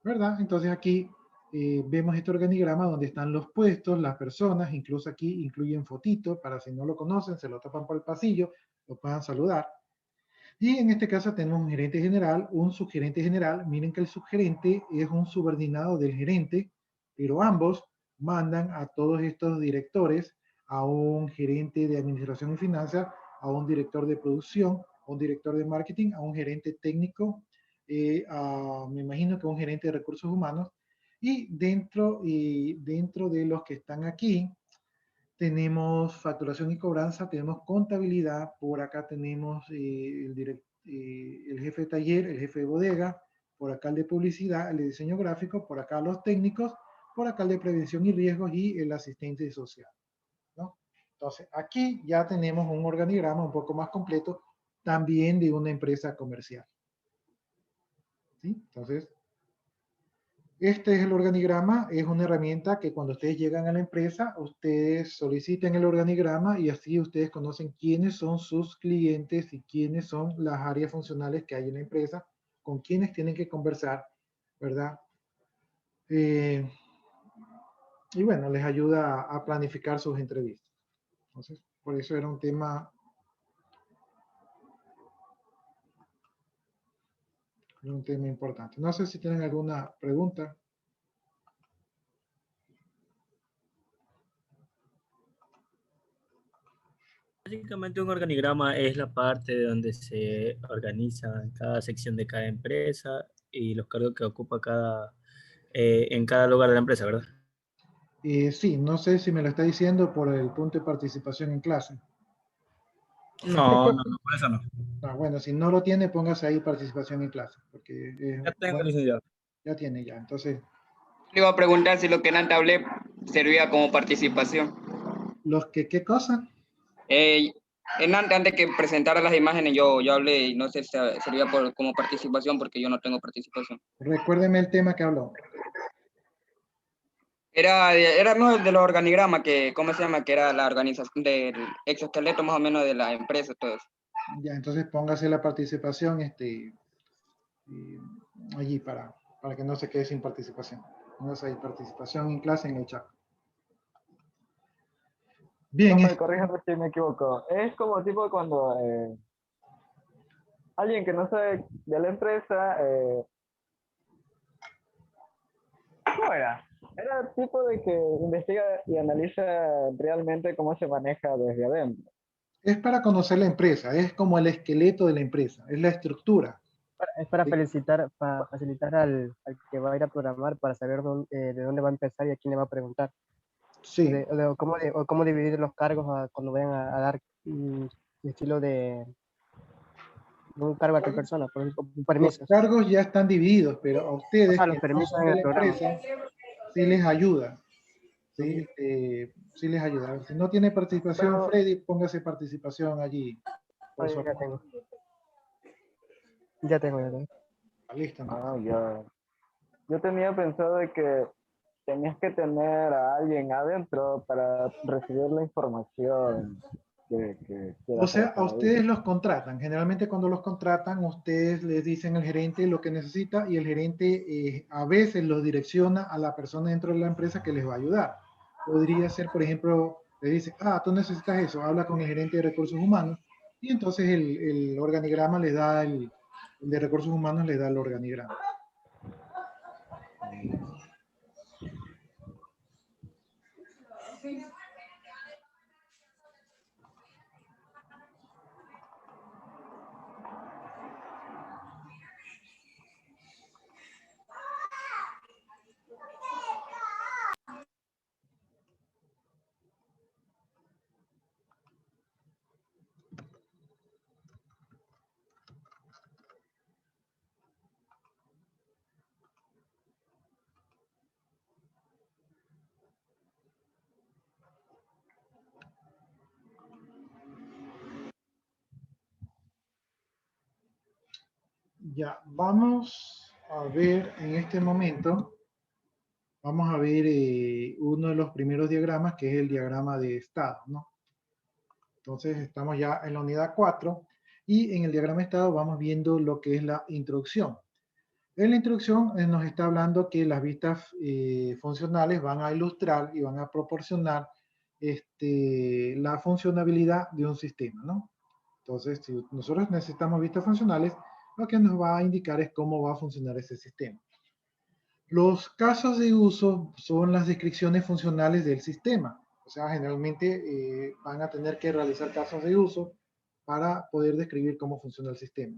¿verdad? Entonces aquí vemos este organigrama donde están los puestos, las personas, incluso aquí incluyen fotitos para si no lo conocen, se lo tapan por el pasillo, lo puedan saludar. Y en este caso tenemos un gerente general, un subgerente general. Miren que el subgerente es un subordinado del gerente, pero ambos mandan a todos estos directores, a un gerente de administración y finanzas, a un director de producción, a un director de marketing, a un gerente técnico, me imagino que un gerente de recursos humanos. Y dentro de los que están aquí, tenemos facturación y cobranza, tenemos contabilidad, por acá tenemos el jefe de taller, el jefe de bodega, por acá el de publicidad, el de diseño gráfico, por acá los técnicos, por acá el de prevención y riesgos y el asistente social, ¿no? Entonces, aquí ya tenemos un organigrama un poco más completo, también de una empresa comercial. ¿Sí? Entonces, este es el organigrama, es una herramienta que cuando ustedes llegan a la empresa, ustedes soliciten el organigrama y así ustedes conocen quiénes son sus clientes y quiénes son las áreas funcionales que hay en la empresa, con quienes tienen que conversar, ¿verdad? Y bueno, les ayuda a planificar sus entrevistas. Entonces, por eso era un tema importante. No sé si tienen alguna pregunta. Básicamente un organigrama es la parte donde se organiza cada sección de cada empresa y los cargos que ocupa en cada lugar de la empresa, ¿verdad? Sí, no sé si me lo está diciendo por el punto de participación en clase. No, por eso no. Ah, bueno, si no lo tiene, póngase ahí participación en clase, porque Ya tengo, bueno, licenciado. ya tiene ya. Entonces, Le iba a preguntar si lo que antes hablé servía como participación. ¿qué cosa? Antes que presentara las imágenes, yo hablé y no sé si servía como participación porque yo no tengo participación. Recuérdeme el tema que habló. Era no, de los organigramas, que, ¿cómo se llama? Que era la organización del exoesqueleto más o menos de la empresa, todo eso. Ya, entonces póngase la participación allí para que no se quede sin participación. Póngase ahí participación en clase en el chat. Bien. Profe, corríjame si me equivoco. Es como tipo cuando alguien que no sabe de la empresa, ¿cómo era? Era el tipo de que investiga y analiza realmente cómo se maneja desde adentro. Es para conocer la empresa, es como el esqueleto de la empresa, es la estructura. Es para Sí. facilitar al que va a ir a programar para saber de dónde va a empezar y a quién le va a preguntar. Sí. O cómo dividir los cargos cuando vayan a dar estilo de un cargo a otra persona, por ejemplo, un Los permiso. cargos ya están divididos, pero a ustedes, O sea, los que no permisos son en de el la programa. empresa, sí les ayuda. ¿Sí? Sí les ayuda. Si no tiene participación, Pero, Freddy, póngase participación allí. Por su Ya tengo. Ya tengo. Listo. Entonces. ya. Yo tenía pensado de que tenías que tener a alguien adentro para recibir la información que O quieras sea, a trabajar ahí. ustedes los contratan. Generalmente cuando los contratan, ustedes les dicen al gerente lo que necesita y el gerente a veces los direcciona a la persona dentro de la empresa que les va a ayudar. Podría ser, por ejemplo, le dice, tú necesitas eso, habla con el gerente de recursos humanos y entonces el organigrama les da el de recursos humanos les da el organigrama. Ya, vamos a ver en este momento, vamos a ver uno de los primeros diagramas, que es el diagrama de estado, ¿no? Entonces estamos ya en la unidad 4 y en el diagrama de estado vamos viendo lo que es la introducción. En la introducción nos está hablando que las vistas funcionales van a ilustrar y van a proporcionar la funcionabilidad de un sistema, ¿no? Entonces, si nosotros necesitamos vistas funcionales, lo que nos va a indicar es cómo va a funcionar ese sistema. Los casos de uso son las descripciones funcionales del sistema. O sea, generalmente van a tener que realizar casos de uso para poder describir cómo funciona el sistema.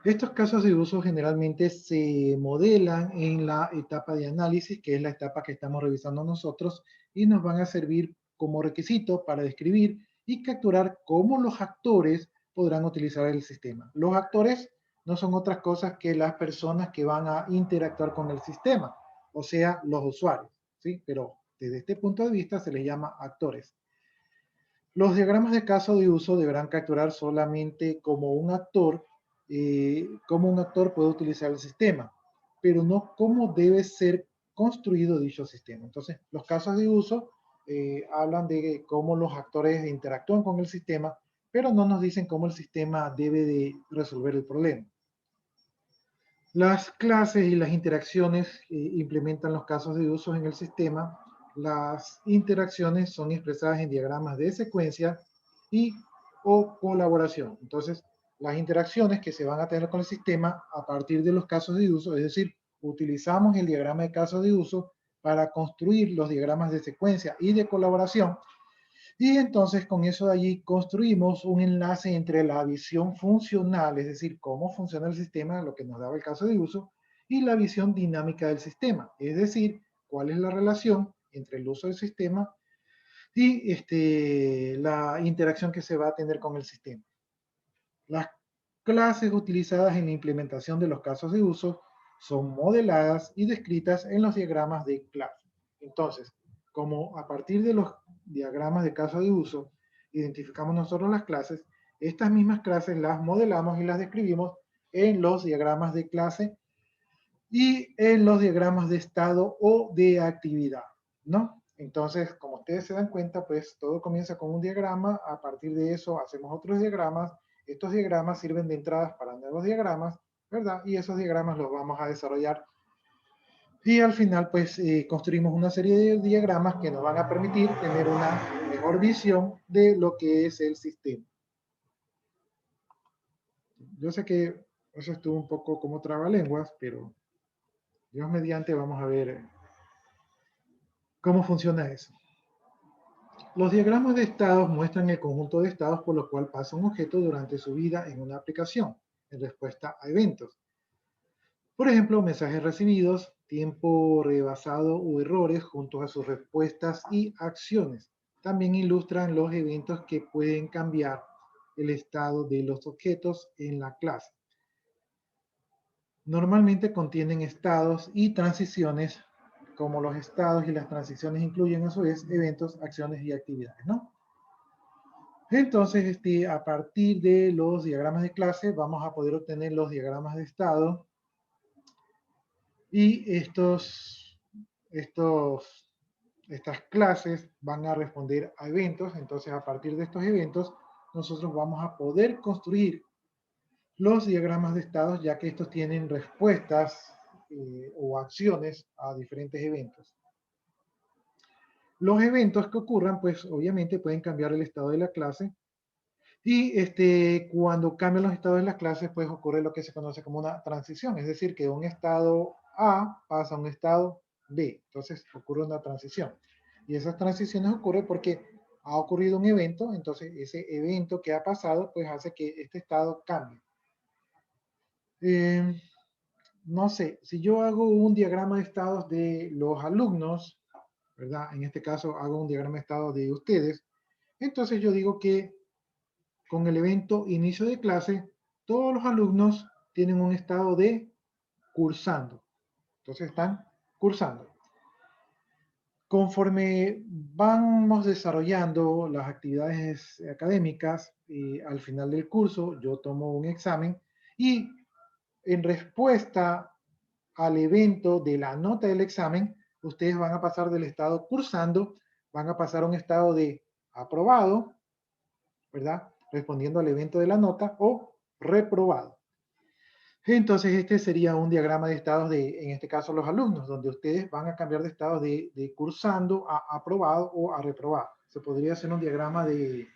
Estos casos de uso generalmente se modelan en la etapa de análisis, que es la etapa que estamos revisando nosotros, y nos van a servir como requisito para describir y capturar cómo los actores podrán utilizar el sistema. Los actores no son otras cosas que las personas que van a interactuar con el sistema, o sea, los usuarios, ¿sí? Pero desde este punto de vista se les llama actores. Los diagramas de caso de uso deberán capturar solamente cómo un actor puede utilizar el sistema, pero no cómo debe ser construido dicho sistema. Entonces, los casos de uso hablan de cómo los actores interactúan con el sistema, pero no nos dicen cómo el sistema debe de resolver el problema. Las clases y las interacciones implementan los casos de uso en el sistema. Las interacciones son expresadas en diagramas de secuencia o colaboración. Entonces, las interacciones que se van a tener con el sistema a partir de los casos de uso, es decir, utilizamos el diagrama de casos de uso para construir los diagramas de secuencia y de colaboración Y entonces con eso de allí construimos un enlace entre la visión funcional, es decir, cómo funciona el sistema, lo que nos daba el caso de uso, y la visión dinámica del sistema, es decir, cuál es la relación entre el uso del sistema y la interacción que se va a tener con el sistema. Las clases utilizadas en la implementación de los casos de uso son modeladas y descritas en los diagramas de clase. Entonces, como a partir de los diagramas de caso de uso identificamos nosotros las clases, estas mismas clases las modelamos y las describimos en los diagramas de clase y en los diagramas de estado o de actividad, ¿no? Entonces, como ustedes se dan cuenta, pues todo comienza con un diagrama, a partir de eso hacemos otros diagramas, estos diagramas sirven de entradas para nuevos diagramas, ¿verdad? Y esos diagramas los vamos a desarrollar y al final pues construimos una serie de diagramas que nos van a permitir tener una mejor visión de lo que es el sistema. Yo sé que eso estuvo un poco como trabalenguas, pero Dios mediante vamos a ver cómo funciona eso. Los diagramas de estados muestran el conjunto de estados por los cuales pasa un objeto durante su vida en una aplicación, en respuesta a eventos. Por ejemplo, mensajes recibidos, tiempo rebasado o errores junto a sus respuestas y acciones. También ilustran los eventos que pueden cambiar el estado de los objetos en la clase. Normalmente contienen estados y transiciones, como los estados y las transiciones incluyen a su vez eventos, acciones y actividades, ¿no? Entonces, a partir de los diagramas de clase, vamos a poder obtener los diagramas de estado y estas clases van a responder a eventos. Entonces, a partir de estos eventos, nosotros vamos a poder construir los diagramas de estados, ya que estos tienen respuestas o acciones a diferentes eventos. Los eventos que ocurran, pues obviamente pueden cambiar el estado de la clase. Y cuando cambian los estados de las clases, pues ocurre lo que se conoce como una transición, es decir, que de un estado A pasa a un estado B. Entonces ocurre una transición. Y esas transiciones ocurren porque ha ocurrido un evento, entonces ese evento que ha pasado, pues hace que este estado cambie. No sé, si yo hago un diagrama de estados de los alumnos, ¿verdad? En este caso hago un diagrama de estados de ustedes, entonces yo digo que con el evento inicio de clase, todos los alumnos tienen un estado de cursando. Entonces están cursando. Conforme vamos desarrollando las actividades académicas, al final del curso yo tomo un examen y en respuesta al evento de la nota del examen, ustedes van a pasar del estado cursando, van a pasar a un estado de aprobado, ¿verdad? Respondiendo al evento de la nota, o reprobado. Entonces este sería un diagrama de estados de, en este caso, los alumnos, donde ustedes van a cambiar de estados de cursando a aprobado o a reprobado. Se podría hacer un diagrama de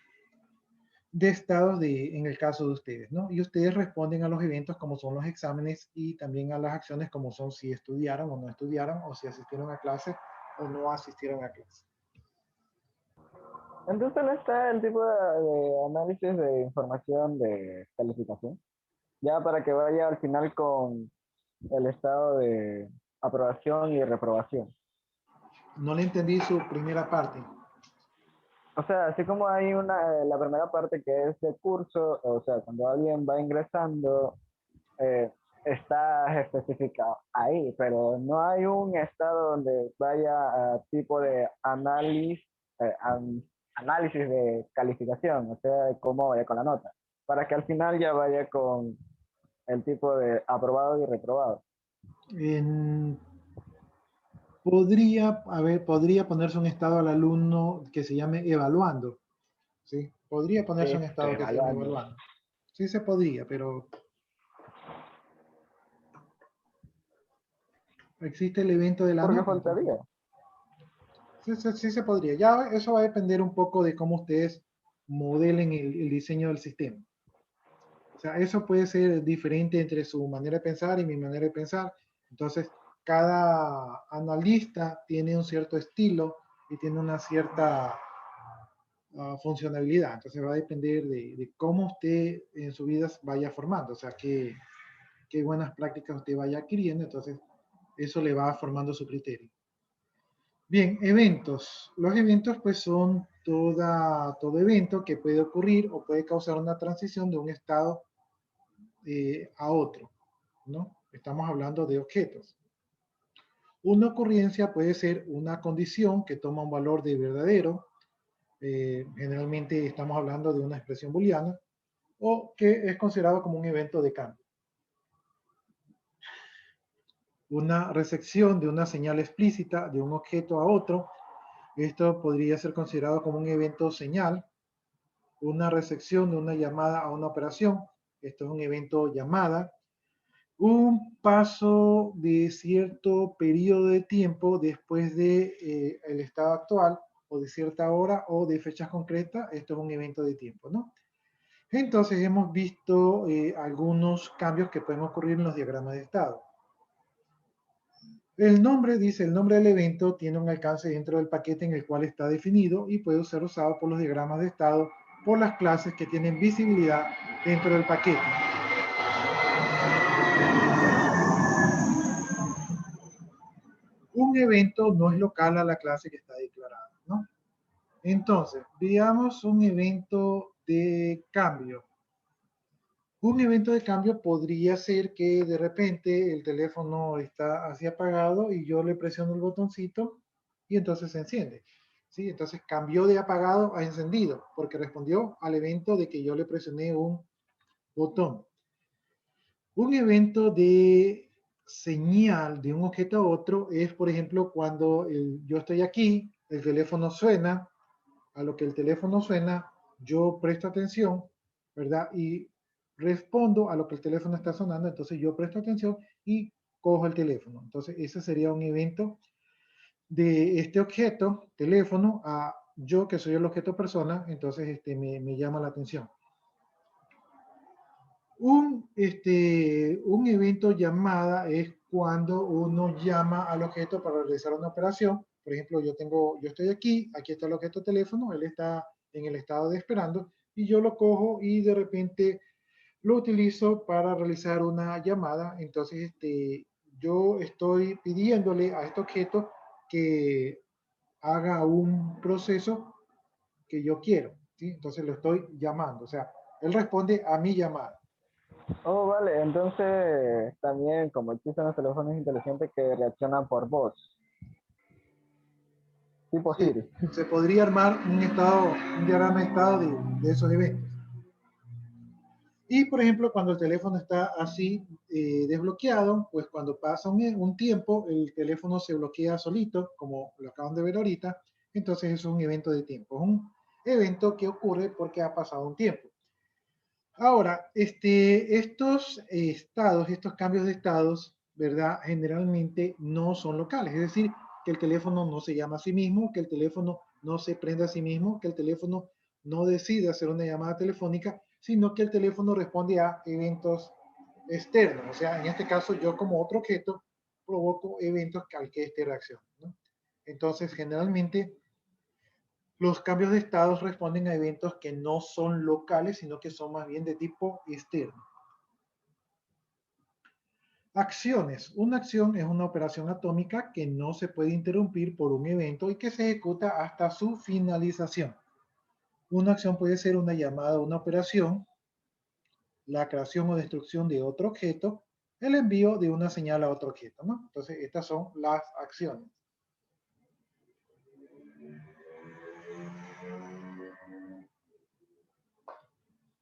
estados en el caso de ustedes, ¿no? Y ustedes responden a los eventos como son los exámenes y también a las acciones como son si estudiaron o no estudiaron, o si asistieron a clase o no asistieron a clase. Entonces no está el tipo de análisis de información de calificación, ya para que vaya al final con el estado de aprobación y reprobación. No le entendí su primera parte. O sea, así como hay la primera parte que es de curso, o sea, cuando alguien va ingresando, está especificado ahí, pero no hay un estado donde vaya a tipo de análisis de calificación, o sea, de cómo vaya con la nota, para que al final ya vaya con el tipo de aprobado y reprobado. Podría ponerse un estado al alumno que se llame evaluando, ¿sí? Podría ponerse un estado que se llame evaluando. Sí se podría, pero existe el evento de la nota. ¿Por qué faltaría? Sí se podría. Ya eso va a depender un poco de cómo ustedes modelen el diseño del sistema. O sea, eso puede ser diferente entre su manera de pensar y mi manera de pensar. Entonces, cada analista tiene un cierto estilo y tiene una cierta funcionalidad. Entonces va a depender de cómo usted en su vida vaya formando, o sea, qué buenas prácticas usted vaya adquiriendo, entonces eso le va formando su criterio. Bien, eventos. Los eventos pues son todo evento que puede ocurrir o puede causar una transición de un estado a otro, ¿no? Estamos hablando de objetos. Una ocurrencia puede ser una condición que toma un valor de verdadero, generalmente estamos hablando de una expresión booleana, o que es considerado como un evento de cambio. Una recepción de una señal explícita de un objeto a otro, esto podría ser considerado como un evento señal. Una recepción de una llamada a una operación, esto es un evento llamada. Un paso de cierto periodo de tiempo después de el estado actual, o de cierta hora, o de fechas concretas, esto es un evento de tiempo, ¿no? Entonces hemos visto algunos cambios que pueden ocurrir en los diagramas de estado. El nombre, dice, el nombre del evento tiene un alcance dentro del paquete en el cual está definido y puede ser usado por los diagramas de estado por las clases que tienen visibilidad dentro del paquete. Un evento no es local a la clase que está declarada, ¿no? Entonces, veamos un evento de cambio. Un evento de cambio podría ser que de repente el teléfono está así apagado y yo le presiono el botoncito y entonces se enciende. ¿Sí? Entonces cambió de apagado a encendido porque respondió al evento de que yo le presioné un botón. Un evento de señal de un objeto a otro es, por ejemplo, cuando yo estoy aquí, el teléfono suena, a lo que el teléfono suena, yo presto atención, ¿verdad? Y respondo a lo que el teléfono está sonando, entonces yo presto atención y cojo el teléfono. Entonces, ese sería un evento de este objeto, teléfono, a yo que soy el objeto persona, entonces me llama la atención. Un evento llamada es cuando uno llama al objeto para realizar una operación. Por ejemplo, yo estoy aquí está el objeto teléfono, él está en el estado de esperando y yo lo cojo y de repente lo utilizo para realizar una llamada. Entonces, yo estoy pidiéndole a este objeto que haga un proceso que yo quiero, ¿sí? Entonces lo estoy llamando, o sea, él responde a mi llamada. Oh, vale, entonces también como existen los teléfonos inteligentes que reaccionan por voz, tipo Sí, Siri. se podría armar un diagrama de estado de esos eventos. Y, por ejemplo, cuando el teléfono está así desbloqueado, pues cuando pasa un tiempo, el teléfono se bloquea solito, como lo acaban de ver ahorita, entonces eso es un evento de tiempo. Es un evento que ocurre porque ha pasado un tiempo. Ahora, estos estados, estos cambios de estados, ¿verdad? Generalmente no son locales, es decir, que el teléfono no se llama a sí mismo, que el teléfono no se prende a sí mismo, que el teléfono no decide hacer una llamada telefónica, sino que el teléfono responde a eventos externos. O sea, en este caso, yo como otro objeto provoco eventos al que este reacciona, ¿no? Entonces, generalmente, los cambios de estados responden a eventos que no son locales, sino que son más bien de tipo externo. Acciones. Una acción es una operación atómica que no se puede interrumpir por un evento y que se ejecuta hasta su finalización. Una acción puede ser una llamada a una operación, la creación o destrucción de otro objeto, el envío de una señal a otro objeto, ¿no? Entonces, estas son las acciones.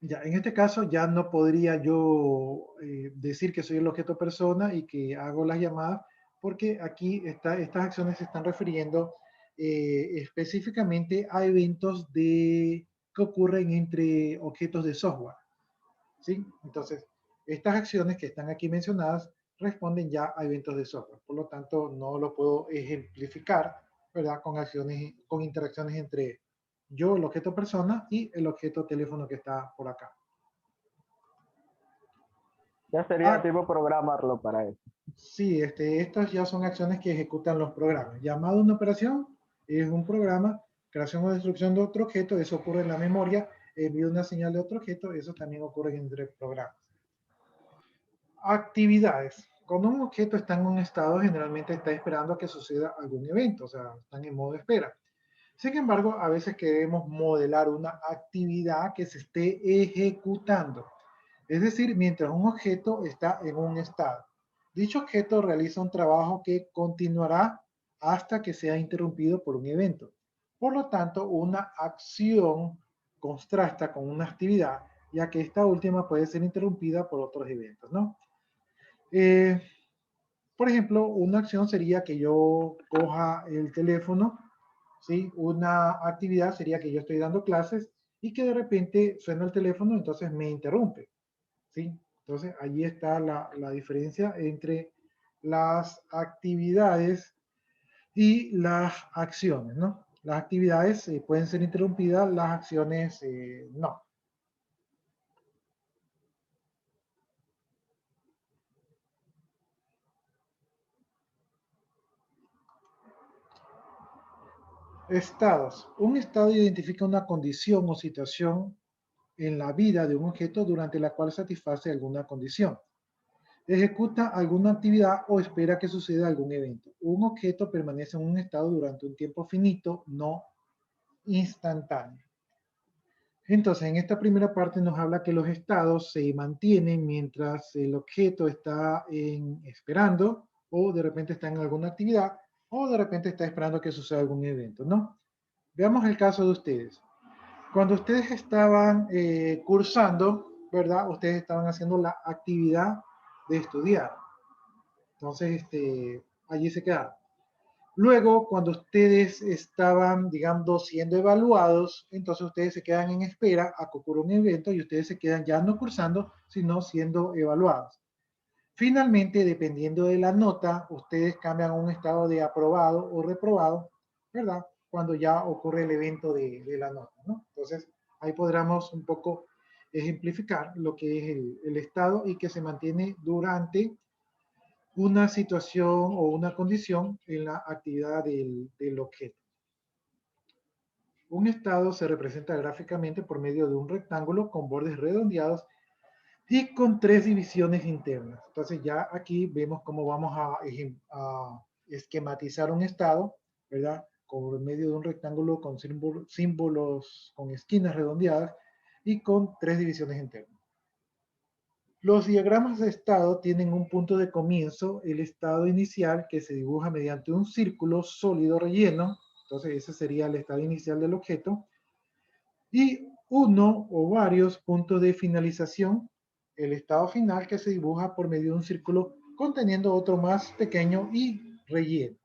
Ya, en este caso ya no podría yo decir que soy el objeto persona y que hago las llamadas, porque aquí estas acciones se están refiriendo específicamente a eventos que ocurren entre objetos de software, ¿sí? Entonces, estas acciones que están aquí mencionadas responden ya a eventos de software. Por lo tanto, no lo puedo ejemplificar, ¿verdad? Con acciones, con interacciones entre yo, el objeto persona, y el objeto teléfono que está por acá. Ya sería tipo programarlo para eso. Sí, estas ya son acciones que ejecutan los programas. Llamado a una operación es un programa creación o destrucción de otro objeto, eso ocurre en la memoria, envío una señal de otro objeto, eso también ocurre entre programas. Actividades. Cuando un objeto está en un estado, generalmente está esperando a que suceda algún evento, o sea, están en modo espera. Sin embargo, a veces queremos modelar una actividad que se esté ejecutando. Es decir, mientras un objeto está en un estado. Dicho objeto realiza un trabajo que continuará hasta que sea interrumpido por un evento. Por lo tanto, una acción contrasta con una actividad, ya que esta última puede ser interrumpida por otros eventos, ¿no? Por ejemplo, una acción sería que yo coja el teléfono, ¿sí? Una actividad sería que yo estoy dando clases y que de repente suena el teléfono, entonces me interrumpe, ¿sí? Entonces, allí está la diferencia entre las actividades y las acciones, ¿no? Las actividades pueden ser interrumpidas, las acciones no. Estados. Un estado identifica una condición o situación en la vida de un objeto durante la cual satisface alguna condición. Ejecuta alguna actividad o espera que suceda algún evento. Un objeto permanece en un estado durante un tiempo finito, no instantáneo. Entonces, en esta primera parte nos habla que los estados se mantienen mientras el objeto está esperando, o de repente está en alguna actividad, o de repente está esperando que suceda algún evento, ¿no? Veamos el caso de ustedes. Cuando ustedes estaban cursando, ¿verdad? Ustedes estaban haciendo la actividad de estudiar. Entonces, allí se quedaron. Luego, cuando ustedes estaban, digamos, siendo evaluados, entonces ustedes se quedan en espera a que ocurra un evento y ustedes se quedan ya no cursando, sino siendo evaluados. Finalmente, dependiendo de la nota, ustedes cambian a un estado de aprobado o reprobado, ¿verdad? Cuando ya ocurre el evento de la nota, ¿no? Entonces, ahí podríamos un poco ejemplificar lo que es el estado y que se mantiene durante una situación o una condición en la actividad del objeto. Un estado se representa gráficamente por medio de un rectángulo con bordes redondeados y con 3 divisiones internas. Entonces ya aquí vemos cómo vamos a esquematizar un estado, ¿verdad? Por medio de un rectángulo con símbolos, con esquinas redondeadas y con 3 divisiones internas. Los diagramas de estado tienen un punto de comienzo, el estado inicial, que se dibuja mediante un círculo sólido relleno. Entonces ese sería el estado inicial del objeto. Y uno o varios puntos de finalización, el estado final, que se dibuja por medio de un círculo conteniendo otro más pequeño y relleno.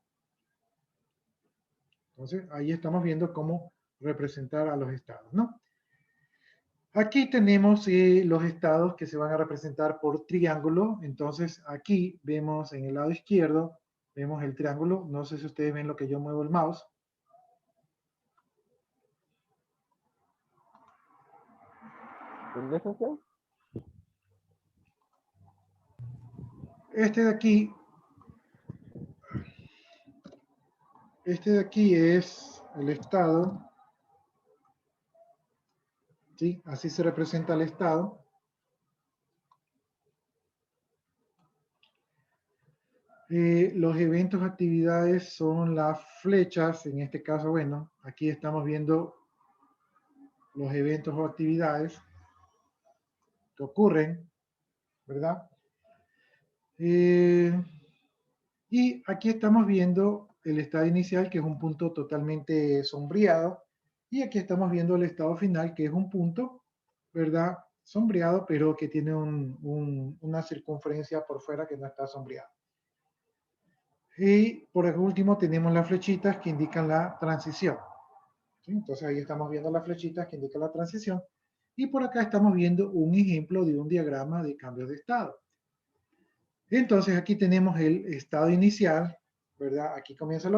Entonces ahí estamos viendo cómo representar a los estados, ¿no? Aquí tenemos los estados que se van a representar por triángulo. Entonces aquí vemos en el lado izquierdo, vemos el triángulo. No sé si ustedes ven lo que yo muevo el mouse. Este de aquí es el estado. ¿Sí? Así se representa el estado. Los eventos, actividades son las flechas. En este caso, bueno, aquí estamos viendo los eventos o actividades que ocurren, ¿verdad? Y aquí estamos viendo el estado inicial, que es un punto totalmente sombreado. Y aquí estamos viendo el estado final, que es un punto, ¿verdad? Sombreado, pero que tiene una circunferencia por fuera que no está sombreado. Y por último tenemos las flechitas que indican la transición. ¿Sí? Entonces ahí estamos viendo las flechitas que indican la transición. Y por acá estamos viendo un ejemplo de un diagrama de cambio de estado. Entonces aquí tenemos el estado inicial, ¿verdad? Aquí comienza el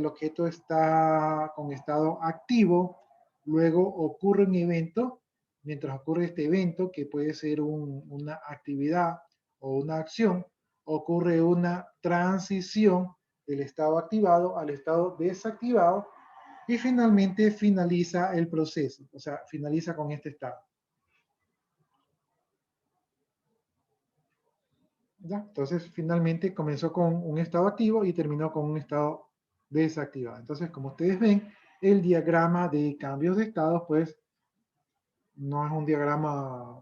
objeto está con estado activo, luego ocurre un evento, mientras ocurre este evento, que puede ser una actividad o una acción, ocurre una transición del estado activado al estado desactivado, y finalmente finaliza el proceso, o sea, finaliza con este estado. ¿Ya? Entonces, finalmente comenzó con un estado activo y terminó con un estado desactivado. Entonces, como ustedes ven, el diagrama de cambios de estados, pues, no es un diagrama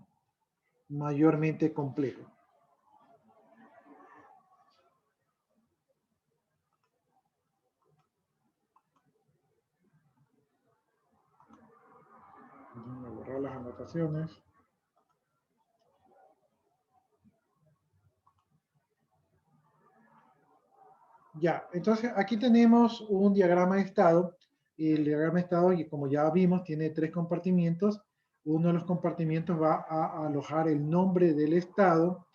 mayormente complejo. Voy a borrar las anotaciones. Ya, entonces aquí tenemos un diagrama de estado. El diagrama de estado, y como ya vimos, tiene 3 compartimientos. Uno de los compartimientos va a alojar el nombre del estado,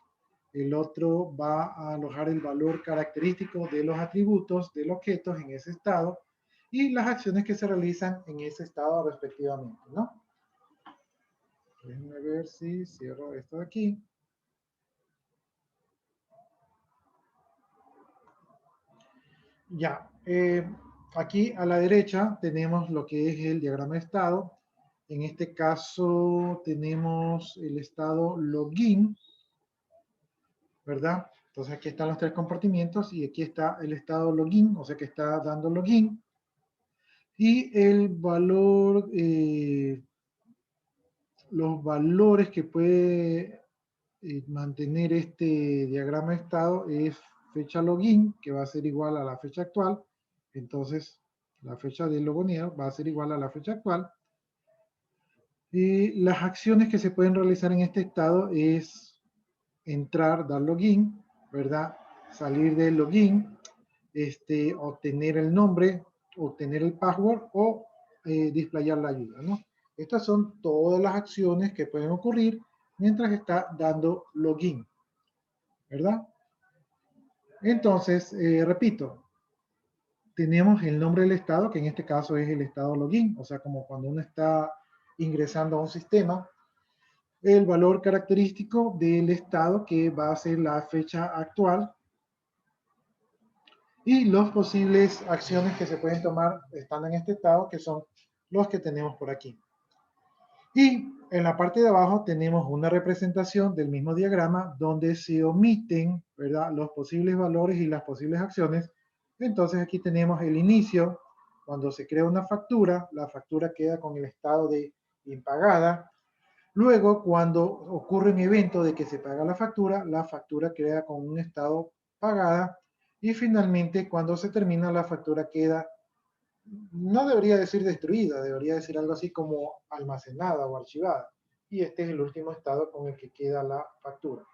el otro va a alojar el valor característico de los atributos del objeto en ese estado y las acciones que se realizan en ese estado respectivamente, ¿no? Déjenme ver si cierro esto de aquí. Ya, aquí a la derecha tenemos lo que es el diagrama de estado. En este caso tenemos el estado login, ¿verdad? Entonces aquí están los 3 compartimientos y aquí está el estado login, o sea que está dando login. Y el valor, los valores que puede mantener este diagrama de estado es fecha login, que va a ser igual a la fecha actual. Entonces, la fecha del logoneo va a ser igual a la fecha actual. Y las acciones que se pueden realizar en este estado es entrar, dar login, ¿verdad? Salir del login, obtener el nombre, obtener el password o displayar la ayuda, ¿no? Estas son todas las acciones que pueden ocurrir mientras está dando login, ¿verdad? Entonces, repito, tenemos el nombre del estado, que en este caso es el estado login, o sea, como cuando uno está ingresando a un sistema, el valor característico del estado, que va a ser la fecha actual, y las posibles acciones que se pueden tomar estando en este estado, que son los que tenemos por aquí. Y en la parte de abajo tenemos una representación del mismo diagrama donde se omiten, ¿verdad?, los posibles valores y las posibles acciones. Entonces aquí tenemos el inicio, cuando se crea una factura, la factura queda con el estado de impagada. Luego, cuando ocurre un evento de que se paga la factura queda con un estado pagada. Y finalmente, cuando se termina, la factura queda, no debería decir destruida, debería decir algo así como almacenada o archivada. Y este es el último estado con el que queda la factura.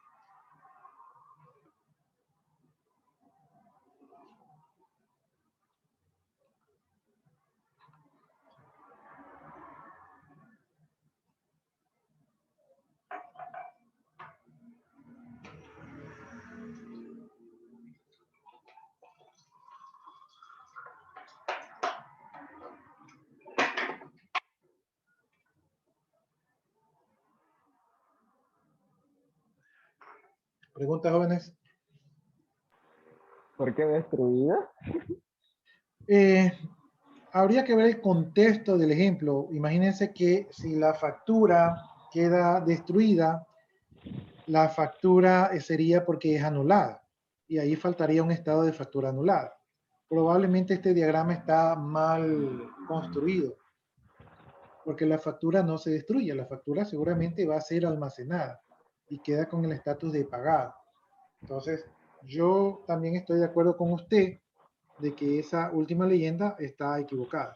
¿Preguntas, jóvenes? ¿Por qué destruida? Habría que ver el contexto del ejemplo. Imagínense que si la factura queda destruida, la factura sería porque es anulada. Y ahí faltaría un estado de factura anulada. Probablemente este diagrama está mal construido, porque la factura no se destruye. La factura seguramente va a ser almacenada y queda con el estatus de pagada. Entonces, yo también estoy de acuerdo con usted de que esa última leyenda está equivocada.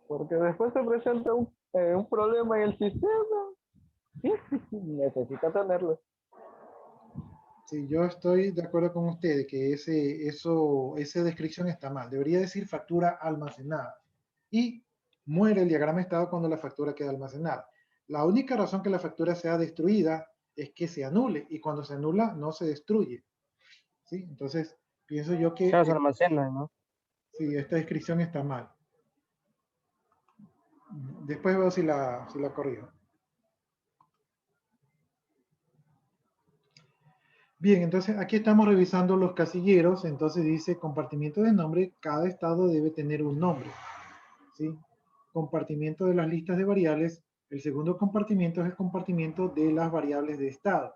Porque después se presenta un problema en el sistema. Necesita tenerlo. Sí, yo estoy de acuerdo con usted de que esa descripción está mal. Debería decir factura almacenada. Y muere el diagrama de estado cuando la factura queda almacenada. La única razón que la factura sea destruida es que se anule. Y cuando se anula, no se destruye. ¿Sí? Entonces, pienso yo que Claro, se almacena, ¿no? sí, esta descripción está mal. Después veo si la corrijo. Bien, entonces aquí estamos revisando los casilleros. Entonces dice compartimiento de nombre. Cada estado debe tener un nombre, ¿sí? Compartimiento de las listas de variables. El segundo compartimiento es el compartimiento de las variables de estado,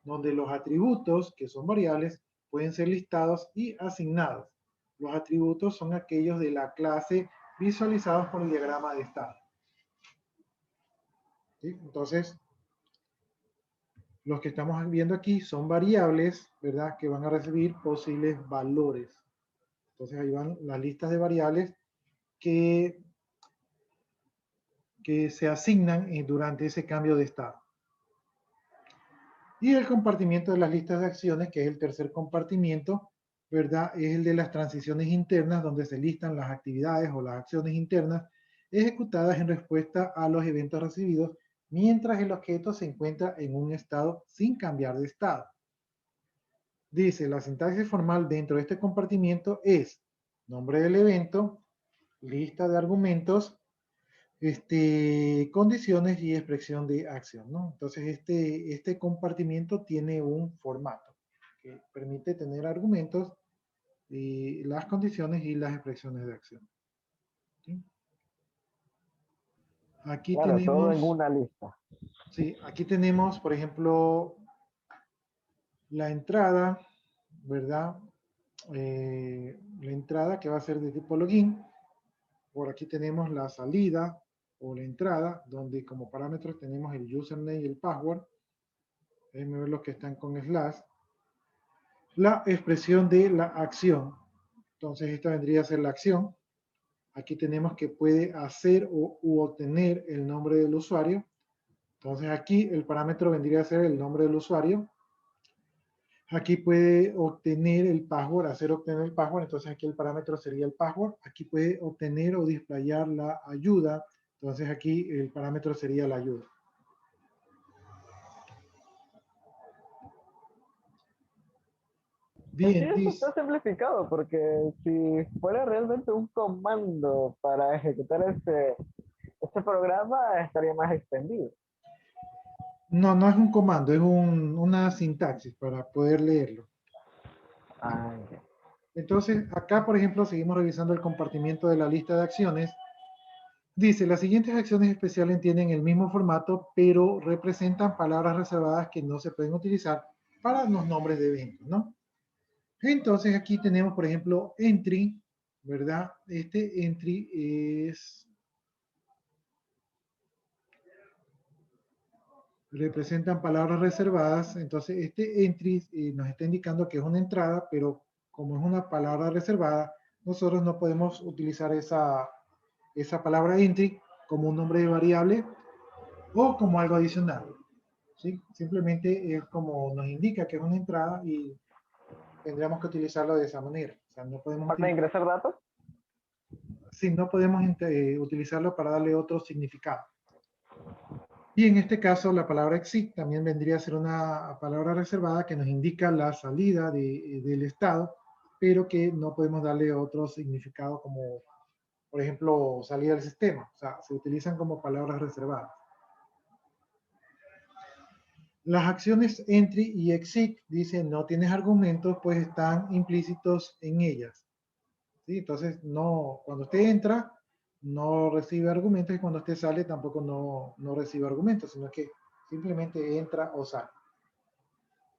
donde los atributos, que son variables, pueden ser listados y asignados. Los atributos son aquellos de la clase visualizados por el diagrama de estado. ¿Sí? Entonces, los que estamos viendo aquí son variables, ¿verdad? Que van a recibir posibles valores. Entonces ahí van las listas de variables que se asignan durante ese cambio de estado. Y el compartimiento de las listas de acciones, que es el tercer compartimiento, ¿verdad? Es el de las transiciones internas, donde se listan las actividades o las acciones internas ejecutadas en respuesta a los eventos recibidos, mientras el objeto se encuentra en un estado sin cambiar de estado. Dice, la sintaxis formal dentro de este compartimiento es nombre del evento, lista de argumentos, condiciones y expresión de acción, ¿no? Entonces, este compartimiento tiene un formato que permite tener argumentos y las condiciones y las expresiones de acción. ¿Sí? Aquí Claro, todo en tenemos, una lista. sí, aquí tenemos, por ejemplo, la entrada, ¿verdad? La entrada que va a ser de tipo login. Por aquí tenemos la salida o la entrada, donde como parámetros tenemos el username y el password. Déjenme ver los que están con slash. La expresión de la acción. Entonces esta vendría a ser la acción. Aquí tenemos que puede hacer u obtener el nombre del usuario. Entonces aquí el parámetro vendría a ser el nombre del usuario. Aquí puede obtener el password, hacer obtener el password. Entonces aquí el parámetro sería el password. Aquí puede obtener o displayar la ayuda. Entonces aquí el parámetro sería la ayuda. En sí, Bien, esto dice. está simplificado porque si fuera realmente un comando para ejecutar este programa, estaría más extendido. No, no es un comando, es una sintaxis para poder leerlo. Ah, ya. Entonces, acá, por ejemplo, seguimos revisando el compartimiento de la lista de acciones. Dice, las siguientes acciones especiales tienen el mismo formato, pero representan palabras reservadas que no se pueden utilizar para los nombres de eventos, ¿no? Entonces, aquí tenemos, por ejemplo, entry, ¿verdad? Este entry representan palabras reservadas. Entonces, este entry nos está indicando que es una entrada, pero como es una palabra reservada, nosotros no podemos utilizar esa palabra entry como un nombre de variable o como algo adicional. ¿Sí? Simplemente es como nos indica que es una entrada y tendríamos que utilizarlo de esa manera. O sea, no podemos ¿Para ingresar datos? Sí, no podemos utilizarlo para darle otro significado. Y en este caso, la palabra exit también vendría a ser una palabra reservada que nos indica la salida del estado, pero que no podemos darle otro significado como, por ejemplo, salida del sistema. O sea, se utilizan como palabras reservadas. Las acciones entry y exit, dicen, no tienes argumentos, pues están implícitos en ellas. ¿Sí? Entonces, no, cuando usted entra, no recibe argumentos y cuando usted sale tampoco no recibe argumentos, sino que simplemente entra o sale.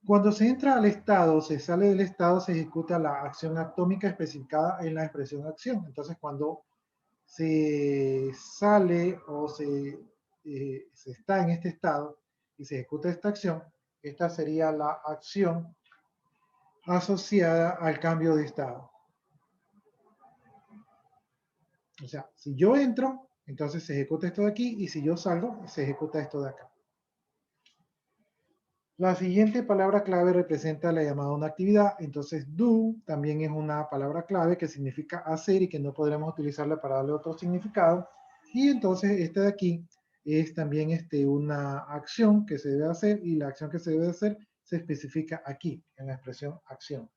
Cuando se entra al estado, se sale del estado, se ejecuta la acción atómica especificada en la expresión acción. Entonces, cuando se sale o se está en este estado y se ejecuta esta acción, esta sería la acción asociada al cambio de estado. O sea, si yo entro, entonces se ejecuta esto de aquí, y si yo salgo, se ejecuta esto de acá. La siguiente palabra clave representa la llamada a una actividad, entonces do también es una palabra clave que significa hacer y que no podremos utilizarla para darle otro significado. Y entonces esta de aquí es también una acción que se debe hacer, y la acción que se debe hacer se especifica aquí, en la expresión acción.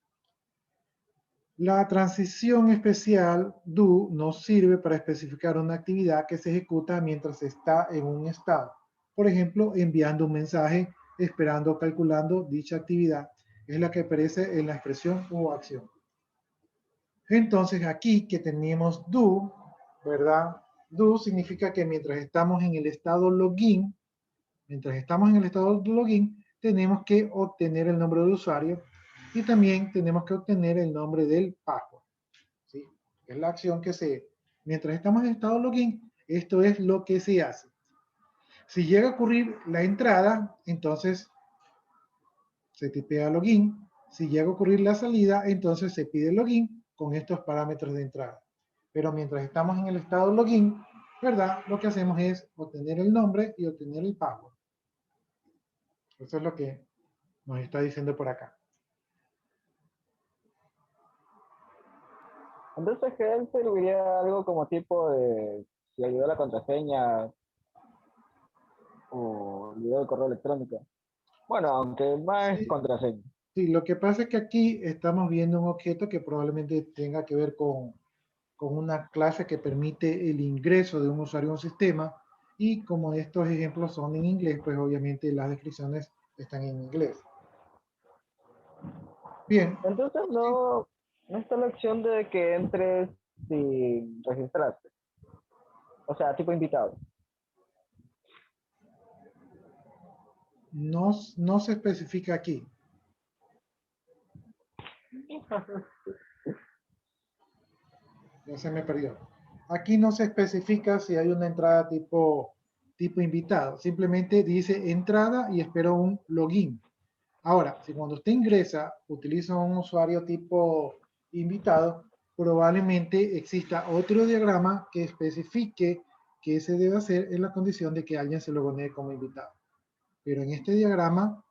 La transición especial do nos sirve para especificar una actividad que se ejecuta mientras está en un estado. Por ejemplo, enviando un mensaje, esperando o calculando dicha actividad. es la que aparece en la expresión o acción. Entonces aquí que tenemos do, ¿verdad? Do significa que mientras estamos en el estado login, tenemos que obtener el nombre del usuario y también tenemos que obtener el nombre del password. ¿Sí? Es la acción que mientras estamos en estado login, esto es lo que se hace. Si llega a ocurrir la entrada, entonces se tipea login. Si llega a ocurrir la salida, entonces se pide login con estos parámetros de entrada. Pero mientras estamos en el estado login, ¿verdad? Lo que hacemos es obtener el nombre y obtener el password. Eso es lo que nos está diciendo por acá. Entonces, que él serviría algo como tipo de si ayudó la contraseña o olvidó el correo electrónico. Bueno, aunque más es Sí. contraseña. Sí, lo que pasa es que aquí estamos viendo un objeto que probablemente tenga que ver con una clase que permite el ingreso de un usuario a un sistema, y como estos ejemplos son en inglés, pues obviamente las descripciones están en inglés. Bien. Entonces no está la opción de que entres sin registrarte. O sea, tipo invitado. No se especifica aquí. Ya se me perdió. Aquí no se especifica si hay una entrada tipo invitado. Simplemente dice entrada y espero un login. Ahora, si cuando usted ingresa utiliza un usuario tipo invitado, probablemente exista otro diagrama que especifique que se debe hacer en la condición de que alguien se logonee como invitado. Pero en este diagrama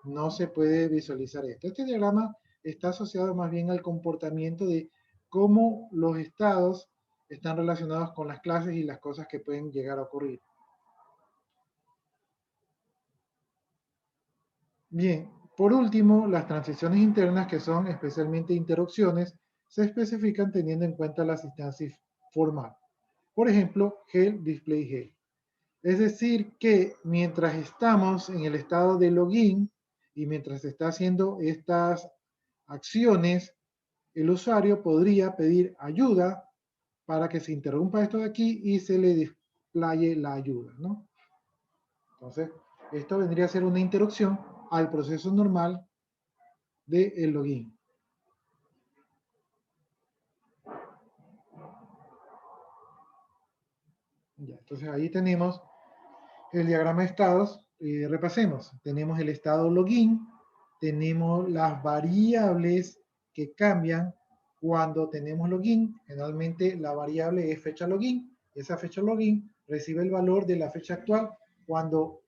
no se puede visualizar esto. Este diagrama está asociado más bien al comportamiento de cómo los estados están relacionados con las clases y las cosas que pueden llegar a ocurrir. Bien, por último, las transiciones internas, que son especialmente interrupciones, se especifican teniendo en cuenta la asistencia formal. Por ejemplo, help display help. Es decir, que mientras estamos en el estado de login y mientras se está haciendo estas acciones, el usuario podría pedir ayuda para que se interrumpa esto de aquí y se le displaye la ayuda, ¿no? Entonces, esto vendría a ser una interrupción al proceso normal del login. Ya, entonces ahí tenemos el diagrama de estados. Repasemos. Tenemos el estado login, tenemos las variables que cambian cuando tenemos login. Generalmente la variable es fecha login. Esa fecha login recibe el valor de la fecha actual cuando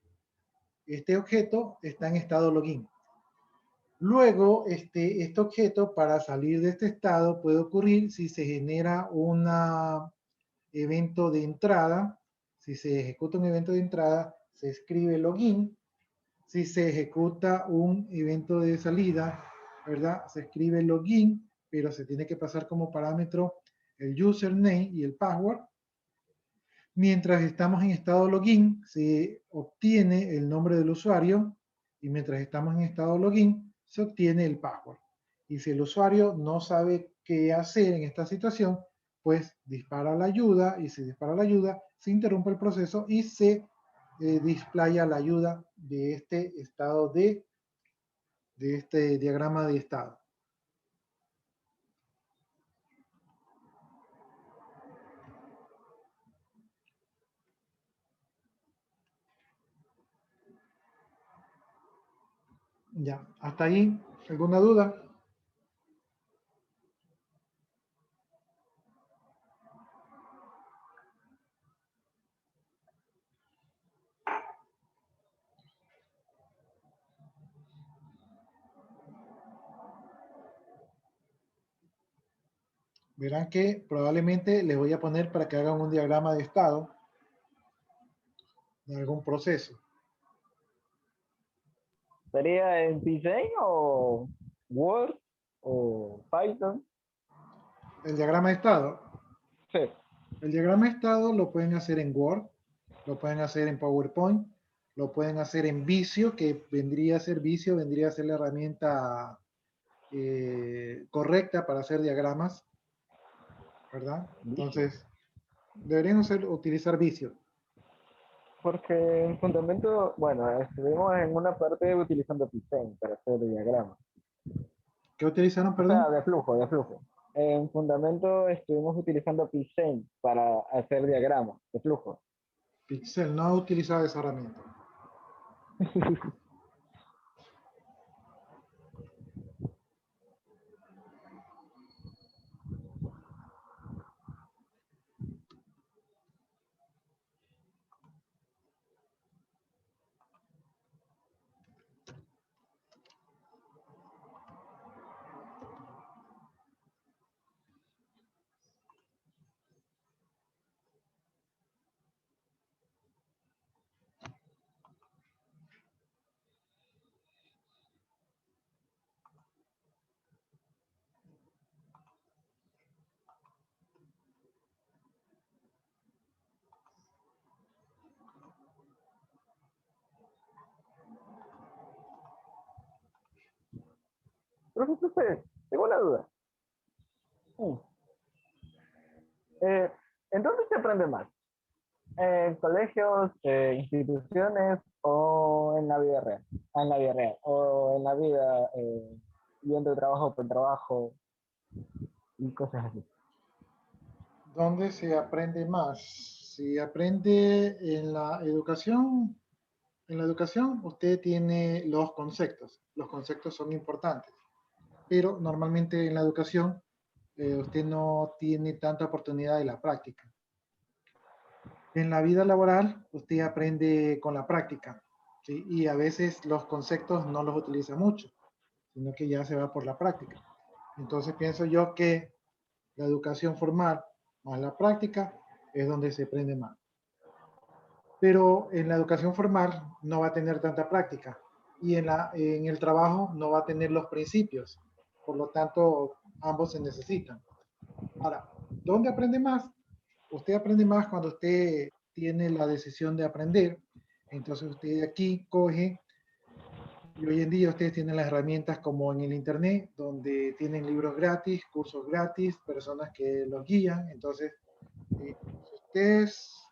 este objeto está en estado login. Luego, este objeto, para salir de este estado, puede ocurrir si se genera un evento de entrada. Si se ejecuta un evento de entrada, se escribe login. Si se ejecuta un evento de salida, ¿verdad? Se escribe login, pero se tiene que pasar como parámetro el username y el password. Mientras estamos en estado login, se obtiene el nombre del usuario, y mientras estamos en estado login, se obtiene el password. Y si el usuario no sabe qué hacer en esta situación, pues dispara la ayuda, y si dispara la ayuda, se interrumpe el proceso y se displaya la ayuda de este estado de este diagrama de estado. Ya, hasta ahí, ¿alguna duda? Verán que probablemente les voy a poner para que hagan un diagrama de estado de algún proceso. ¿Sería en Design o Word o Python? El diagrama de estado. Sí. El diagrama de estado lo pueden hacer en Word, lo pueden hacer en PowerPoint, lo pueden hacer en Visio, que vendría a ser Visio, vendría a ser la herramienta correcta para hacer diagramas, ¿verdad? Entonces, deberían utilizar Visio. Porque en fundamento, bueno, estuvimos en una parte utilizando Pixel para hacer diagramas. ¿Qué utilizaron, O perdón? sea, de flujo, de flujo. En fundamento estuvimos utilizando Pixel para hacer diagramas de flujo. Pixel no ha utilizado esa herramienta. Profe, tengo una duda. Mm. ¿En dónde se aprende más? ¿En colegios, instituciones o en la vida real? Ah, en la vida real. O en la vida, yendo de trabajo por trabajo y cosas así. ¿Dónde se aprende más? Se aprende en la educación usted tiene los conceptos. Los conceptos son importantes, pero normalmente en la educación usted no tiene tanta oportunidad de la práctica. En la vida laboral usted aprende con la práctica, ¿sí? Y a veces los conceptos no los utiliza mucho, sino que ya se va por la práctica. Entonces pienso yo que la educación formal más la práctica es donde se aprende más. Pero en la educación formal no va a tener tanta práctica y en el trabajo no va a tener los principios. Por lo tanto, ambos se necesitan. Ahora, ¿dónde aprende más? Usted aprende más cuando usted tiene la decisión de aprender. Entonces usted aquí coge, y hoy en día ustedes tienen las herramientas como en el Internet, donde tienen libros gratis, cursos gratis, personas que los guían. Entonces, si ustedes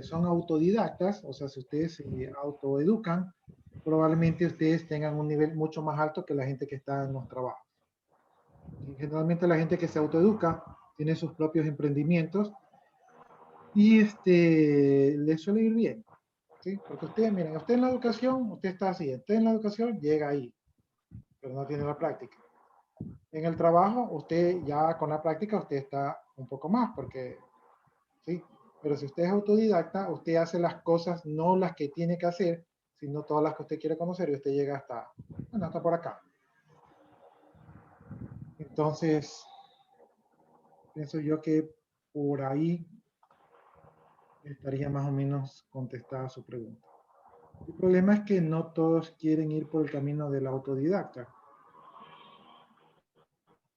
son autodidactas, o sea, si ustedes se autoeducan, probablemente ustedes tengan un nivel mucho más alto que la gente que está en los trabajos. Y generalmente la gente que se autoeduca tiene sus propios emprendimientos y les suele ir bien, ¿sí? Porque ustedes, miren, usted en la educación, usted está así, usted en la educación llega ahí, pero no tiene la práctica. En el trabajo, usted ya con la práctica, usted está un poco más, porque, ¿sí? Pero si usted es autodidacta, usted hace las cosas, no las que tiene que hacer, sino todas las que usted quiere conocer y usted llega hasta, bueno, hasta por acá. Entonces, pienso yo que por ahí estaría más o menos contestada su pregunta. El problema es que no todos quieren ir por el camino del autodidacta.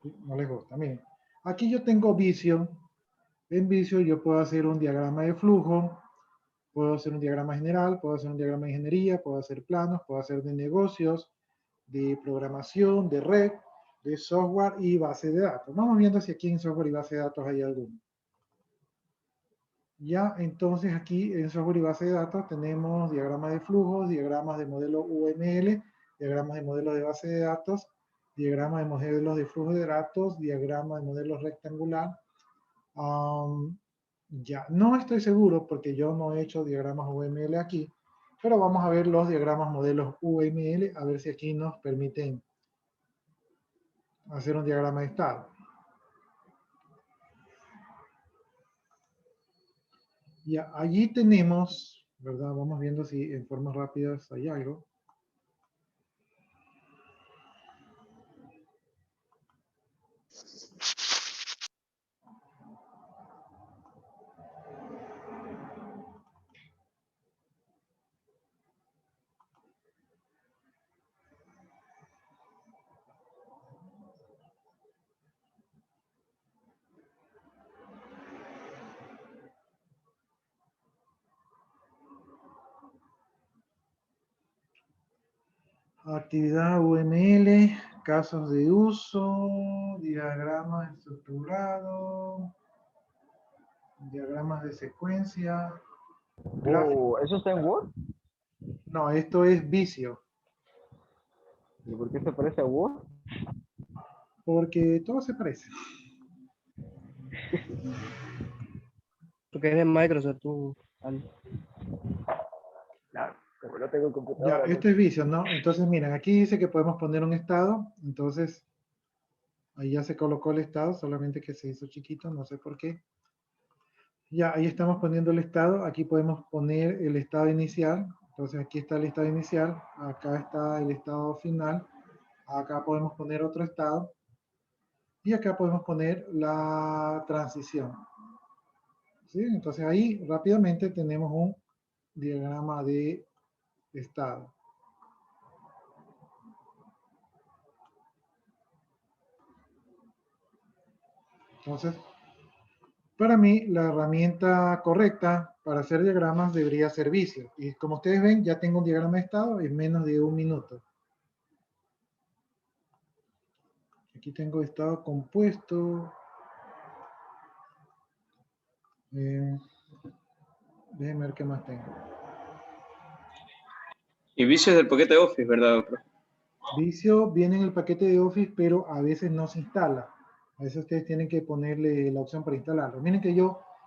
¿Sí? No les gusta. Miren, aquí yo tengo Visio. En Visio yo puedo hacer un diagrama de flujo, puedo hacer un diagrama general, puedo hacer un diagrama de ingeniería, puedo hacer planos, puedo hacer de negocios, de programación, de red, de software y base de datos. Vamos viendo si aquí en software y base de datos hay alguno. Ya, entonces aquí en software y base de datos tenemos diagramas de flujos, diagramas de modelo UML, diagramas de modelo de base de datos, diagramas de modelos de flujo de datos, diagrama de modelos rectangular. Ya, no estoy seguro porque yo no he hecho diagramas UML aquí, pero vamos a ver los diagramas modelos UML, a ver si aquí nos permiten hacer un diagrama de estado. Ya, allí tenemos, ¿verdad? Vamos viendo si en formas rápidas hay algo. Actividad UML, casos de uso, diagramas estructurados, diagramas de secuencia, gráficos. ¿Eso está en Word? No, esto es Visio, ¿Y por qué se parece a Word? porque todo se parece. Porque es de Microsoft, tú. Claro, como no tengo Ya, computadora. esto es Visio, ¿no? Entonces, miren, aquí dice que podemos poner un estado, entonces ahí ya se colocó el estado, solamente que se hizo chiquito, no sé por qué. Ya, ahí estamos poniendo el estado, aquí podemos poner el estado inicial, entonces aquí está el estado inicial, acá está el estado final, acá podemos poner otro estado, y acá podemos poner la transición. ¿Sí? Entonces ahí rápidamente tenemos un diagrama de estado. Entonces, para mí, la herramienta correcta para hacer diagramas debería ser Visio. Y como ustedes ven, ya tengo un diagrama de estado en menos de 1 minuto. Aquí tengo estado compuesto. Déjenme ver qué más tengo. Y Visio es del paquete Office, ¿verdad, profe? Visio viene en el paquete de Office, pero a veces no se instala. A veces ustedes tienen que ponerle la opción para instalarlo. Miren que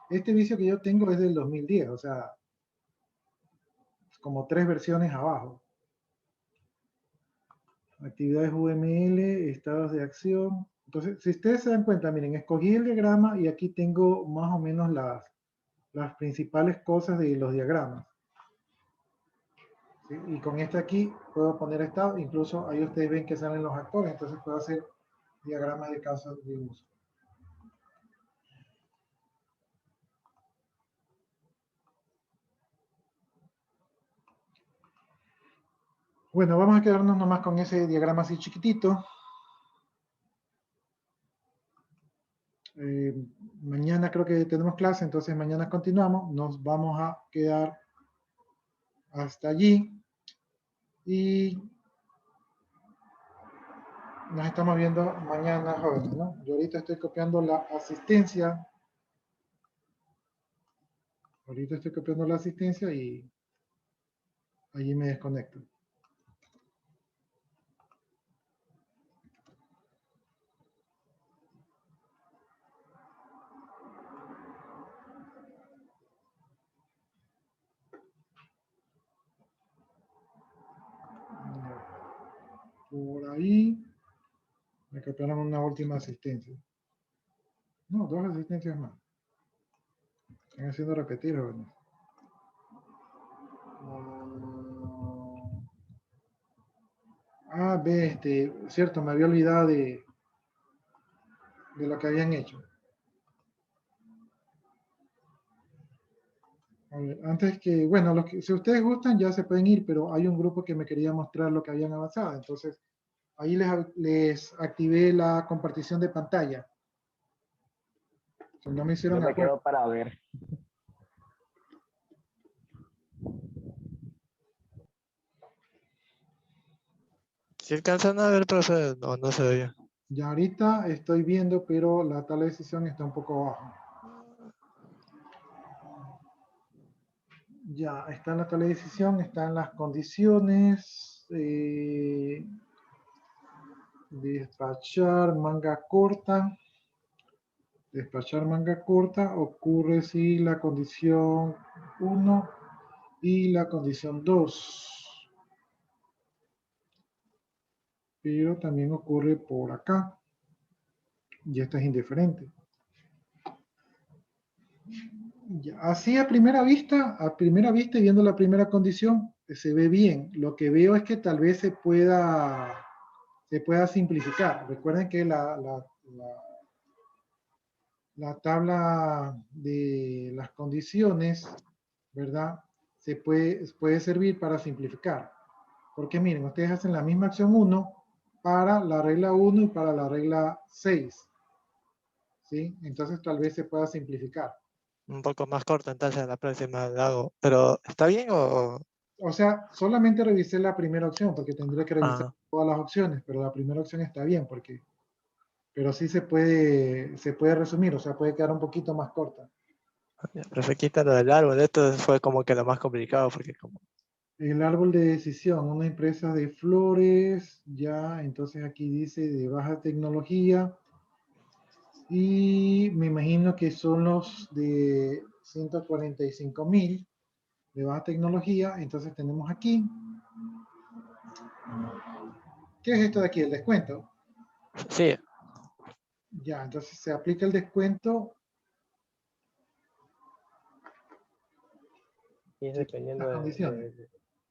este Visio que yo tengo es del 2010, o sea, como 3 versiones abajo. Actividades UML, estados de acción. Entonces, si ustedes se dan cuenta, miren, escogí el diagrama y aquí tengo más o menos las principales cosas de los diagramas. ¿Sí? Y con este aquí puedo poner estado, incluso ahí ustedes ven que salen los actores, entonces puedo hacer diagramas de casos de uso. Bueno, vamos a quedarnos nomás con ese diagrama así chiquitito. Mañana creo que tenemos clase, entonces mañana continuamos. Nos vamos a quedar hasta allí. Y nos estamos viendo mañana, jóvenes, ¿no? Yo ahorita estoy copiando la asistencia. Y allí me desconecto. Por ahí me copiaron una última asistencia. No, 2 asistencias más. Están haciendo repetir, jóvenes. Ve, cierto, me había olvidado de lo que habían hecho. A ver, antes que, bueno, si ustedes gustan ya se pueden ir, pero hay un grupo que me quería mostrar lo que habían avanzado. Entonces, ahí les activé la compartición de pantalla. Si no me hicieron Yo me acuerdo. quedo para ver. Si alcanzan a ver, profe, no se veía. Ya ahorita estoy viendo, pero la tabla de decisión está un poco abajo. Ya, está en la tabla de decisión, están las condiciones. Despachar manga corta. Despachar manga corta ocurre si la condición 1 y la condición 2. Pero también ocurre por acá. Y esta es indiferente. Ya, así a primera vista y viendo la primera condición, se ve bien. Lo que veo es que tal vez se pueda simplificar. Recuerden que la tabla de las condiciones, ¿verdad? Puede servir para simplificar. Porque miren, ustedes hacen la misma acción 1 para la regla 1 y para la regla 6. ¿Sí? Entonces tal vez se pueda simplificar. Un poco más corto, entonces la próxima la hago. Pero, ¿está bien o...? O sea, solamente revisé la primera opción porque tendría que revisar Ah, todas las opciones, pero la primera opción está bien porque, pero sí se puede resumir, o sea, puede quedar un poquito más corta. ya, pero se quita lo del árbol. Esto fue como que lo más complicado porque como... El árbol de decisión, una empresa de flores, ya, entonces aquí dice de baja tecnología y me imagino que son los de 145.000 de baja tecnología, entonces tenemos aquí, ¿qué es esto de aquí? El descuento. Sí, Ya, entonces se aplica el descuento. Y es Sí, dependiendo las condiciones.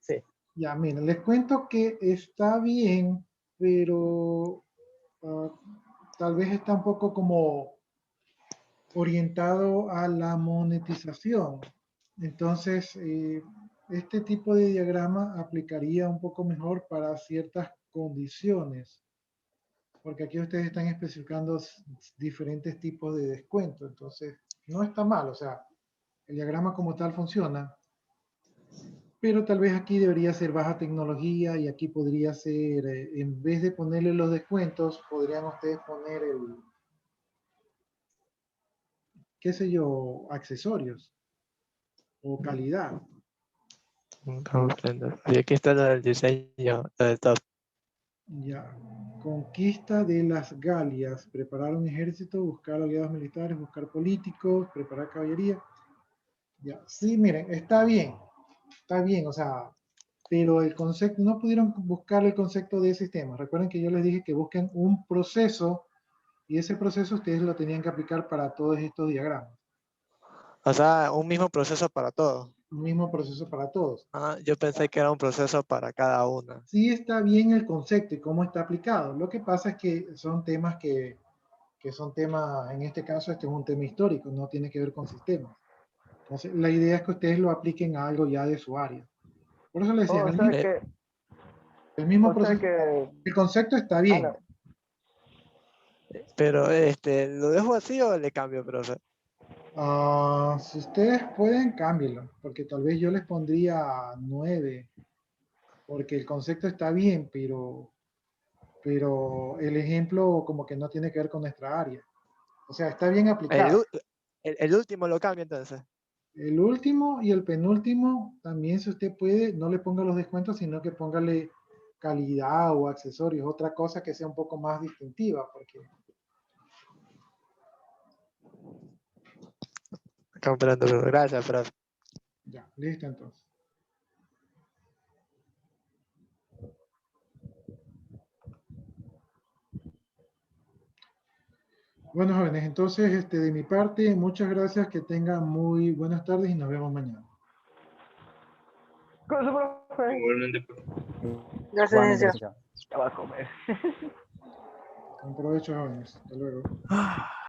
sí. Ya, miren, les cuento que está bien, pero tal vez está un poco como orientado a la monetización. Entonces, este tipo de diagrama aplicaría un poco mejor para ciertas condiciones, porque aquí ustedes están especificando diferentes tipos de descuento. Entonces, no está mal, o sea, el diagrama como tal funciona, pero tal vez aquí debería ser baja tecnología y aquí podría ser, en vez de ponerle los descuentos, podrían ustedes poner el, qué sé yo, accesorios o calidad. comprendo. Y aquí está lo del diseño, lo del top. Ya. Conquista de las Galias, preparar un ejército, buscar aliados militares, buscar políticos, preparar caballería. Ya. Sí, miren, está bien, o sea, pero el concepto, no pudieron buscar el concepto de sistema. Recuerden que yo les dije que busquen un proceso y ese proceso ustedes lo tenían que aplicar para todos estos diagramas. O sea, un mismo proceso para todo. Un mismo proceso para todos. Ah, yo pensé que era un proceso para cada una. Sí está bien el concepto y cómo está aplicado. Lo que pasa es que son temas que son temas, en este caso este es un tema histórico, no tiene que ver con sistemas. Entonces, la idea es que ustedes lo apliquen a algo ya de su área. Por eso le decía, O en sea Eh, que, el mismo o sea proceso, que, el concepto está ah, bien. no. pero, ¿lo dejo así o le cambio, profe? Si ustedes pueden, cámbienlo, porque tal vez yo les pondría 9, porque el concepto está bien, pero el ejemplo como que no tiene que ver con nuestra área. O sea, está bien El, aplicado. u- el último lo cambio entonces. El último y el penúltimo, también si usted puede, no le ponga los descuentos, sino que póngale calidad o accesorios, otra cosa que sea un poco más distintiva, porque Comprendo, profe. Gracias, profe. ya, listo entonces. Bueno, jóvenes, entonces, de mi parte, muchas gracias, que tengan muy buenas tardes y nos vemos mañana. Con su profe, Igualmente, pues. Gracias, Igualmente, licenciado. licenciado. ya va a comer. Buen provecho, jóvenes. Hasta luego.